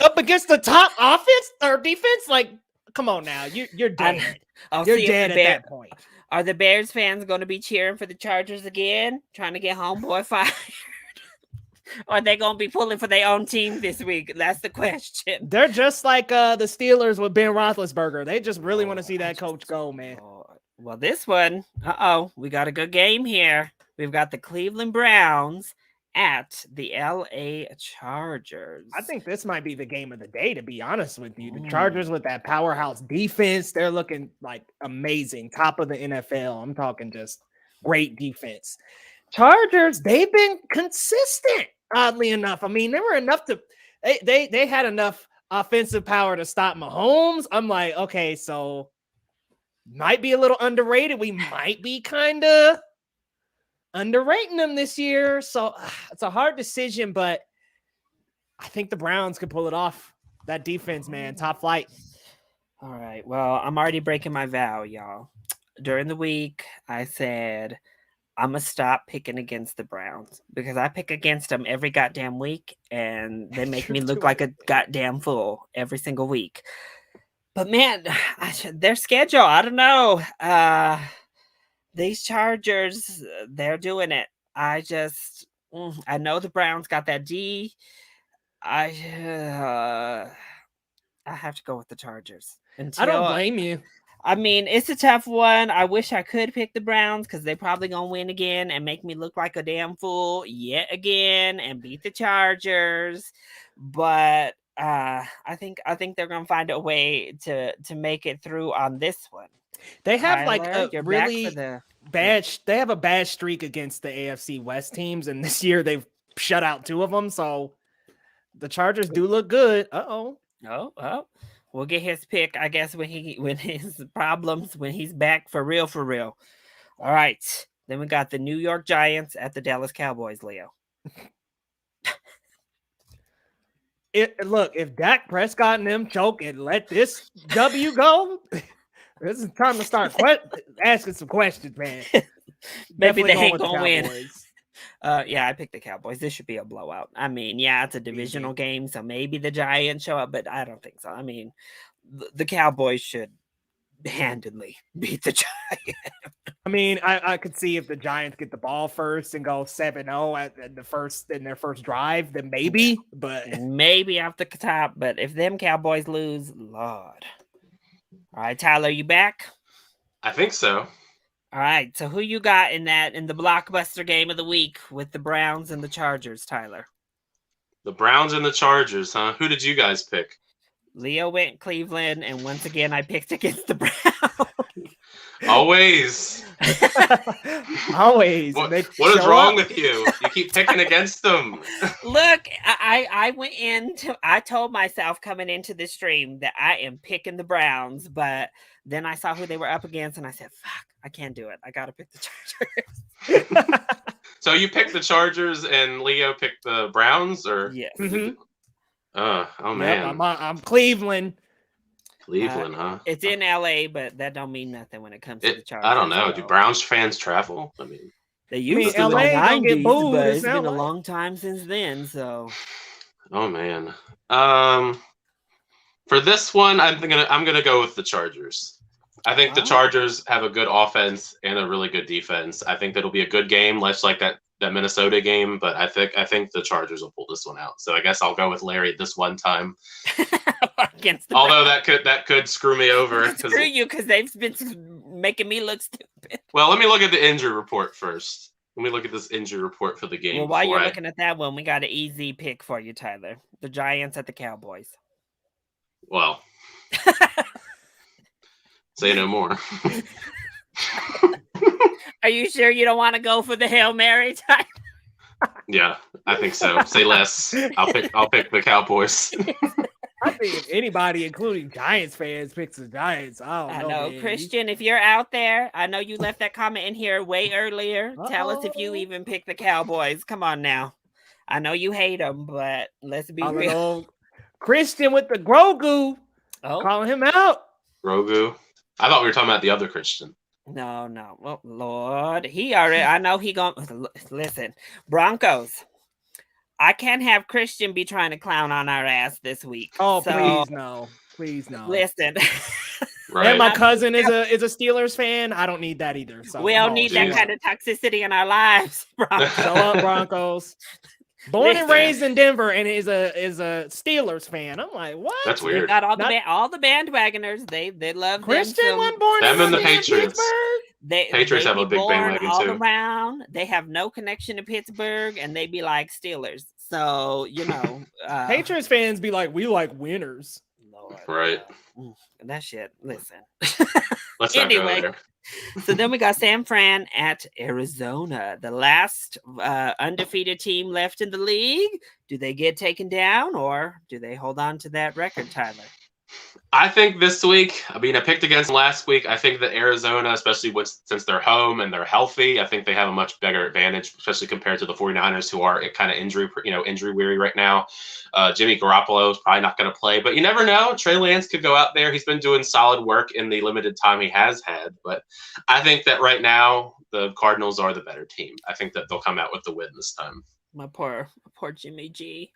up against the top offense or defense. Like, come on now, you're dead. You're dead at that point. Are the Bears fans going to be cheering for the Chargers again, trying to get homeboy fired? Or are they going to be pulling for their own team this week? That's the question. They're just like the Steelers with Ben Roethlisberger. They just really want to see that coach go, man. Well, this one, we got a good game here. We've got the Cleveland Browns at the LA Chargers. I think this might be the game of the day, to be honest with you. The Chargers with that powerhouse defense, they're looking like amazing, top of the NFL. I'm talking just great defense. Chargers, they've been consistent, oddly enough. I mean, they were enough to they had enough offensive power to stop Mahomes. I'm like, okay, so might be a little underrated. We might be kind of underrating them this year. So it's a hard decision, but I think the Browns could pull it off. That defense, man, top flight. All right. Well, I'm already breaking my vow, y'all. During the week, I said I'm going to stop picking against the Browns because I pick against them every goddamn week and they make me look like a goddamn fool every single week. But man, their schedule, I don't know. These Chargers, they're doing it. I know the Browns got that D. I have to go with the Chargers. I don't blame you. I mean, it's a tough one. I wish I could pick the Browns because they're probably going to win again and make me look like a damn fool yet again and beat the Chargers. But I think they're going to find a way to make it through on this one. They have like a really bad. They have a bad streak against the AFC West teams, and this year they've shut out 2 of them. So the Chargers do look good. Oh. We'll get his pick, I guess, when he's back for real. All right. Then we got the New York Giants at the Dallas Cowboys, Leo. Look, if Dak Prescott and them choke and let this W go, This is time to start asking some questions, man. Maybe Definitely they going ain't with the gonna win. Cowboys. Yeah, I picked the Cowboys. This should be a blowout. I mean, yeah, it's a divisional game, so maybe the Giants show up, but I don't think so. I mean, the Cowboys should handedly beat the Giants. I mean, I could see if the Giants get the ball first and go 7-0 at their first drive, then maybe. But maybe off the top. But if them Cowboys lose, Lord. All right, Tyler, you back? I think so. All right. So who you got in the blockbuster game of the week with the Browns and the Chargers, Tyler? The Browns and the Chargers, huh? Who did you guys pick? Leo went Cleveland, and once again, I picked against the Browns. Always. Always. What is wrong with you? You keep picking against them. Look, I went into, I told myself coming into the stream that I am picking the Browns, but then I saw who they were up against, and I said, fuck, I can't do it. I got to pick the Chargers. So you picked the Chargers and Leo picked the Browns, or? Yes. Mm-hmm. Oh man. Yep, I'm Cleveland. Cleveland, huh? It's in LA, but that don't mean nothing when it comes to the Chargers. I don't know. Do Browns fans travel? I mean, they used to LA in the don't get 90s, booed. but It's it's been a LA. long time since then. So, oh man. For this one, I'm gonna go with the Chargers. I think the Chargers have a good offense and a really good defense. I think that'll be a good game, less like that Minnesota game. But I think the Chargers will pull this one out. So I guess I'll go with Larry this one time. against the Although Browns. that could screw me over. Screw you, because they've been making me look stupid. Well, let me look at the injury report first. Let me look at this injury report for the game. Well, while you're looking at that one, we got an easy pick for you, Tyler. The Giants at the Cowboys. Well, say no more. Are you sure you don't want to go for the Hail Mary, Tyler? Yeah, I think so. Say less. I'll pick the Cowboys. I think if anybody, including Giants fans, picks the Giants, I don't know. Man. Christian, if you're out there, I know you left that comment in here way earlier. Tell us if you even picked the Cowboys. Come on now. I know you hate them, but let's be real. Christian with the Grogu. Oh, calling him out. Grogu. I thought we were talking about the other Christian. No. Oh, Lord. I know he gonna listen. Broncos. I can't have Christian be trying to clown on our ass this week. Oh, please no. Please no. Listen. Right. And my cousin is a Steelers fan. I don't need that either. So we don't need that kind of toxicity in our lives. Show up, Broncos. Born and raised in Denver, and is a Steelers fan. I'm like, what? That's weird. They got all the bandwagoners. They love Christian one born them and the Patriots. Patriots have a big bandwagon all too. Around. They have no connection to Pittsburgh, and they be like Steelers. So Patriots fans be like, we like winners. Lord, right. That shit. Listen. Let's not go there. So then we got San Fran at Arizona, the last undefeated team left in the league. Do they get taken down, or do they hold on to that record, Tyler? I think this week, I picked against them last week. I think that Arizona, especially since they're home and they're healthy, I think they have a much bigger advantage, especially compared to the 49ers, who are kind of injury weary right now. Jimmy Garoppolo is probably not going to play, but you never know. Trey Lance could go out there. He's been doing solid work in the limited time he has had, but I think that right now the Cardinals are the better team. I think that they'll come out with the win this time. My poor Jimmy G.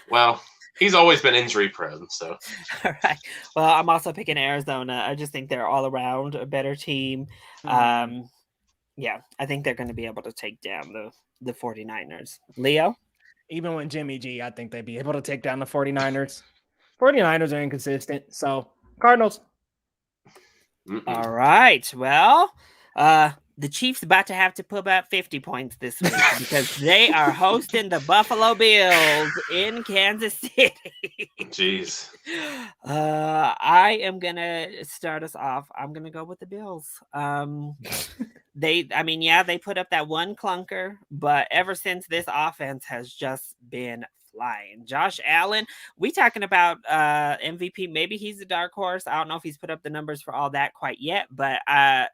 Well, he's always been injury prone, so. All right. Well, I'm also picking Arizona. I just think they're all around a better team. Yeah, I think they're going to be able to take down the 49ers. Leo? Even with Jimmy G, I think they'd be able to take down the 49ers. 49ers are inconsistent, so Cardinals. All right. Well, the Chiefs about to have to put up 50 points this week because they are hosting the Buffalo Bills in Kansas City. Jeez. I am going to start us off. I'm going to go with the Bills. They put up that one clunker, but ever since this offense has just been flying. Josh Allen, we talking about MVP. Maybe he's a dark horse. I don't know if he's put up the numbers for all that quite yet, but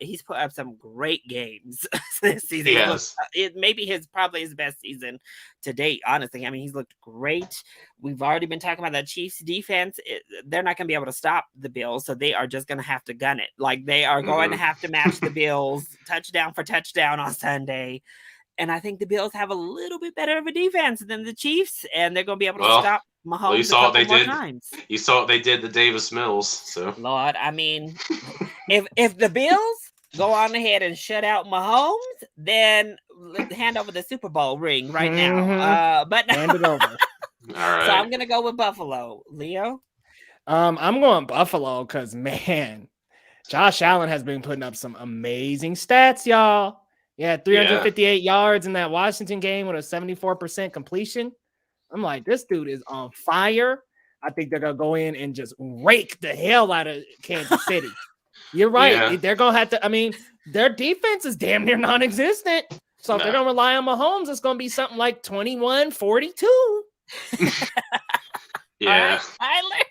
he's put up some great games this season. Yes. It maybe probably his best season to date, honestly. I mean, he's looked great. We've already been talking about the Chiefs defense. They're not going to be able to stop the Bills, so they are just going to have to gun it. Like, they are going to have to match the Bills touchdown for touchdown on Sunday. And I think the Bills have a little bit better of a defense than the Chiefs, and they're going to be able to stop Mahomes you saw a couple more times. You saw what they did to Davis Mills. So, Lord, I mean, if the Bills go on ahead and shut out Mahomes, then hand over the Super Bowl ring right now. But hand it over. All right. So I'm gonna go with Buffalo. Leo? I'm going Buffalo because, man, Josh Allen has been putting up some amazing stats, y'all. Yeah, 358 yards in that Washington game with a 74% completion. I'm like, this dude is on fire. I think they're gonna go in and just rake the hell out of Kansas City. You're right. Yeah. They're gonna have to. I mean, their defense is damn near non-existent. So if they're gonna rely on Mahomes, it's gonna be something like 21-42. Yeah. Tyler?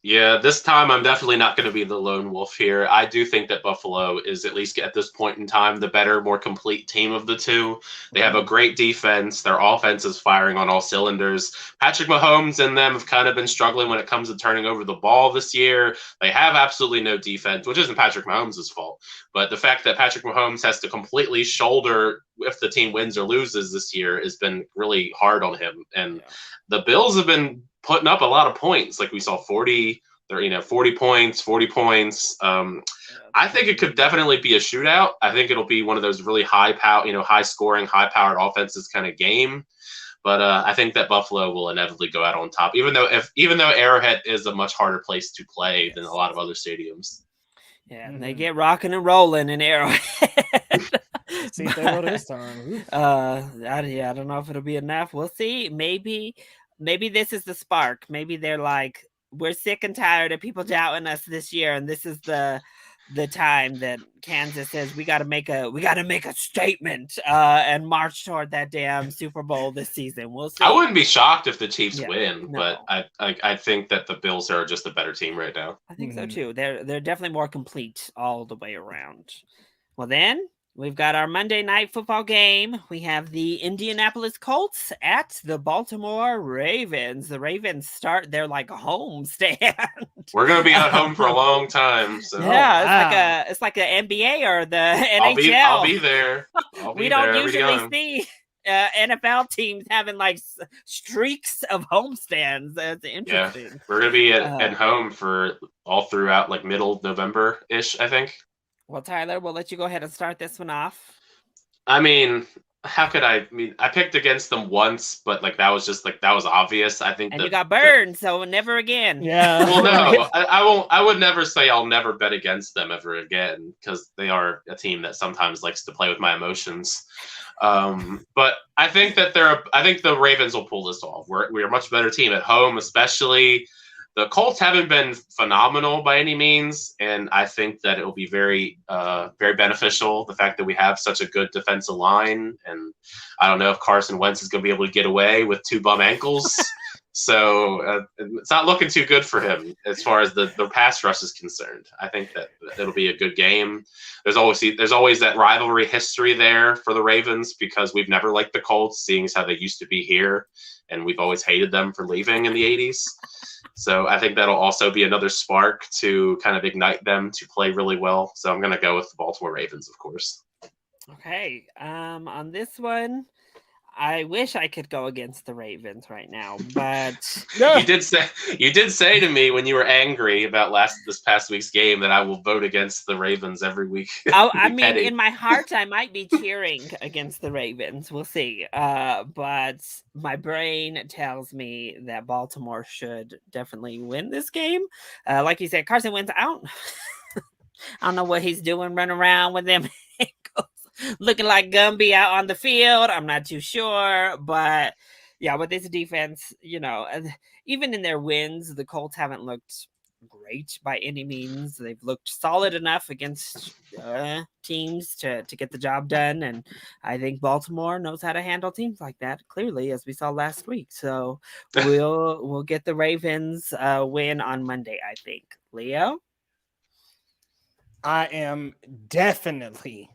Yeah, this time I'm definitely not going to be the lone wolf here. I do think that Buffalo is, at least at this point in time, the better, more complete team of the two. They have a great defense. Their offense is firing on all cylinders. Patrick Mahomes and them have kind of been struggling when it comes to turning over the ball this year. They have absolutely no defense, which isn't Patrick Mahomes' fault. But the fact that Patrick Mahomes has to completely shoulder if the team wins or loses this year has been really hard on him. And the Bills have been putting up a lot of points. Like we saw 40 points. I think it could definitely be a shootout. I think it'll be one of those really high scoring, high powered offenses kind of game. But I think that Buffalo will inevitably go out on top, even though Arrowhead is a much harder place to play than a lot of other stadiums. Yeah, and they get rocking and rolling in Arrowhead. See if they will this time. I don't know if it'll be enough. We'll see. Maybe this is the spark. Maybe they're like, we're sick and tired of people doubting us this year, and this is the time that Kansas says we got to make a statement and march toward that damn Super Bowl this season. We'll see. I wouldn't be shocked if the Chiefs win, but I think that the Bills are just a better team right now. I think so too. They're definitely more complete all the way around. Well, then we've got our Monday night football game. We have the Indianapolis Colts at the Baltimore Ravens. The Ravens start their home stand. We're gonna be at home for a long time. So it's like an NBA or the NHL. I'll be there. We don't usually see NFL teams having streaks of homestands. That's interesting. Yeah. We're gonna be at home for all throughout middle November-ish, I think. Well, Tyler, we'll let you go ahead and start this one off. I mean, how could I picked against them once, but that was just that was obvious. I think you got burned, so never again. Yeah. Well, no, I won't. I would never say I'll never bet against them ever again, because they are a team that sometimes likes to play with my emotions. But I think that the Ravens will pull this off. We're a much better team at home, especially. The Colts haven't been phenomenal by any means, and I think that it will be very, very beneficial, the fact that we have such a good defensive line. And I don't know if Carson Wentz is going to be able to get away with two bum ankles. So it's not looking too good for him as far as the pass rush is concerned. I think that it'll be a good game. There's always that rivalry history there for the Ravens, because we've never liked the Colts, seeing as how they used to be here, and we've always hated them for leaving in the 80s. So I think that'll also be another spark to kind of ignite them to play really well. So I'm going to go with the Baltimore Ravens, of course. Okay. On this one, I wish I could go against the Ravens right now, but you did say to me when you were angry about this past week's game that I will vote against the Ravens every week. I mean, in my heart, I might be cheering against the Ravens. We'll see. But my brain tells me that Baltimore should definitely win this game. Like you said, Carson Wentz. I don't know what he's doing, running around with them ankles, looking like Gumby out on the field. I'm not too sure, but yeah, with this defense, even in their wins, the Colts haven't looked great by any means. They've looked solid enough against teams to get the job done, and I think Baltimore knows how to handle teams like that, clearly, as we saw last week. So we'll get the Ravens win on Monday, I think. Leo? I am definitely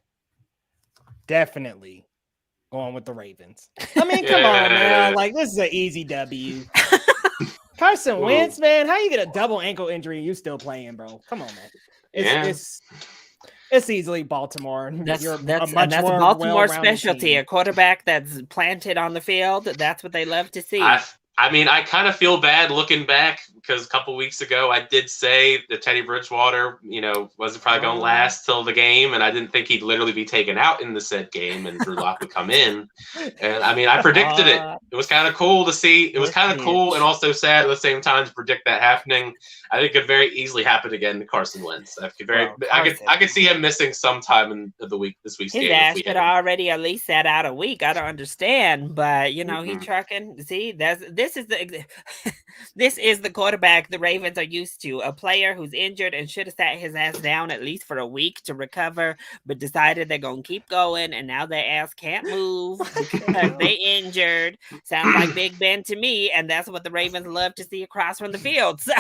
going with the Ravens. I mean, come on, man. Like, this is an easy W. Carson Wentz, man. How you get a double ankle injury and you still playing, bro? Come on, man. It's easily Baltimore. That's a Baltimore specialty. Team. A quarterback that's planted on the field. That's what they love to see. I mean, I kind of feel bad looking back because a couple weeks ago I did say that Teddy Bridgewater, wasn't probably going to last till the game, and I didn't think he'd literally be taken out in the said game, and Drew Lock would come in. And I mean, I predicted it. It was kind of cool to see. It was kind of cool and also sad at the same time to predict that happening. I think it could very easily happen again to Carson Wentz. I could see him missing sometime in this week's game. His ass could already at least sat out a week. I don't understand, but he's trucking. See, this is the quarterback the Ravens are used to. A player who's injured and should have sat his ass down at least for a week to recover, but decided they're gonna keep going, and now their ass can't move because they injured. Sounds like Big Ben to me, and that's what the Ravens love to see across from the field. So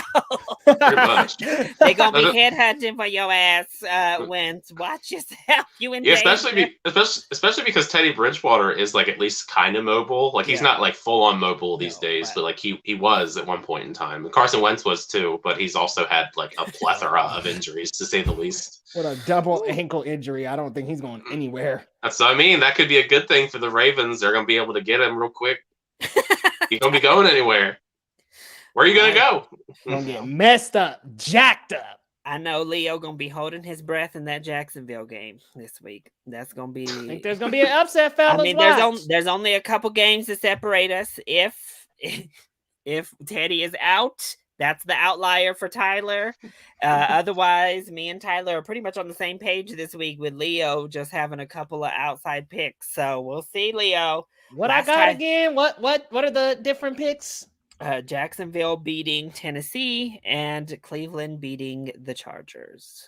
they're gonna be headhunting for your ass, Wentz. Watch yourself. You in especially because Teddy Bridgewater is like at least kind of mobile. Like he's not like full on mobile these days, but like he was at one point in time. And Carson Wentz was too, but he's also had like a plethora of injuries to say the least. What a double ankle injury! I don't think he's going anywhere. That's what I mean. That could be a good thing for the Ravens. They're gonna be able to get him real quick. He's gonna be going anywhere. Where are you gonna go? Gonna get messed up, jacked up. I know Leo gonna be holding his breath in that Jacksonville game this week. That's gonna be. I think there's gonna be an upset, fellas. I mean, there's only a couple games to separate us. If Teddy is out, that's the outlier for Tyler. Otherwise, me and Tyler are pretty much on the same page this week, with Leo just having a couple of outside picks. So we'll see, Leo. What I got again? What are the different picks? Jacksonville beating Tennessee and Cleveland beating the Chargers.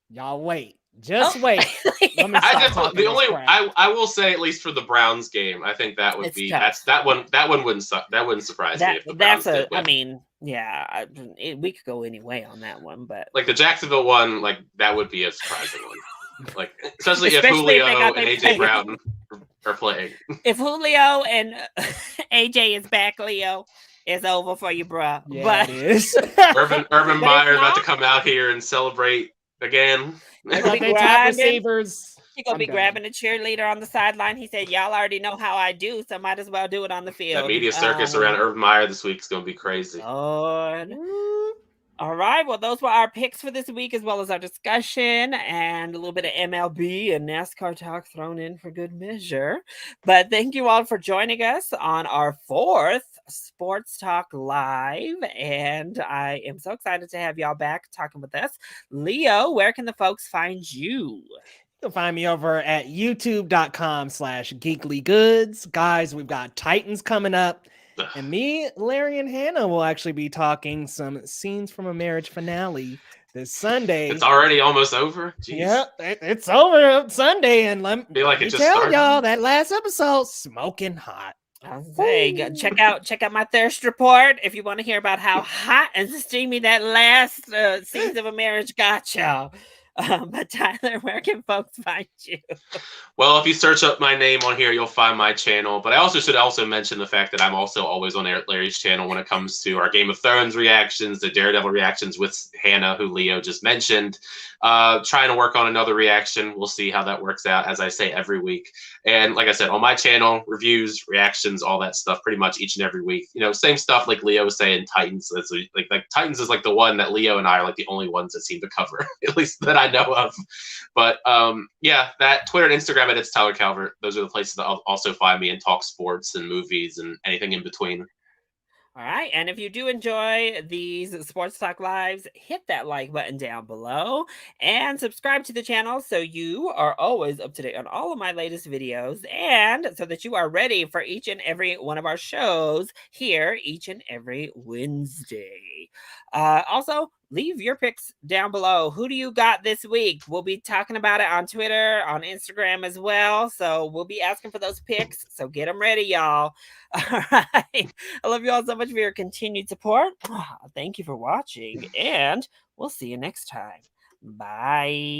Y'all wait. Just wait. I will say, at least for the Browns game, I think that would be that one wouldn't surprise me if the Browns did win. I mean, yeah, we could go any way on that one, but like the Jacksonville one, like that would be a surprising one. Like especially if Julio and AJ Brown are playing. If Julio and AJ is back, Leo, it's over for you, bro. Yeah, but it is. Urban Meyer about to come out here and celebrate again. You're gonna be grabbing a cheerleader on the sideline. He said, "Y'all already know how I do, so might as well do it on the field." The media circus around Urban Meyer this week is gonna be crazy. Lord. All right. Well, those were our picks for this week, as well as our discussion and a little bit of MLB and NASCAR talk thrown in for good measure. But thank you all for joining us on our fourth Sports Talk Live. And I am so excited to have y'all back talking with us. Leo, where can the folks find you? You can find me over at youtube.com/geeklygoods. Guys, we've got Titans coming up. And me, Larry, and Hannah will actually be talking some scenes from a marriage finale this Sunday. It's already almost over. Jeez. Yeah, it's over Sunday, and let me tell y'all that last episode smoking hot. I was saying, check out my thirst report if you want to hear about how hot and steamy that last scenes of a marriage got y'all. But Tyler, where can folks find you? Well, if you search up my name on here, you'll find my channel. But I should mention the fact that I'm also always on Larry's channel when it comes to our Game of Thrones reactions, the Daredevil reactions with Hannah, who Leo just mentioned. Trying to work on another reaction. We'll see how that works out, as I say every week. And like I said, on my channel, reviews, reactions, all that stuff, pretty much each and every week. Same stuff like Leo was saying. Titans, like Titans is like the one that Leo and I are like the only ones that seem to cover, at least that I know of. But yeah, that Twitter and Instagram it's Tyler Calvert. Those are the places that I'll also find me and talk sports and movies and anything in between. All right. And if you do enjoy these Sports Talk Lives, hit that like button down below and subscribe to the channel so you are always up to date on all of my latest videos, and so that you are ready for each and every one of our shows here each and every Wednesday. Also, leave your picks down below. Who do you got this week? We'll be talking about it on Twitter, on Instagram as well. So we'll be asking for those picks. So get them ready, y'all. All right. I love you all so much for your continued support. Thank you for watching, and we'll see you next time. Bye.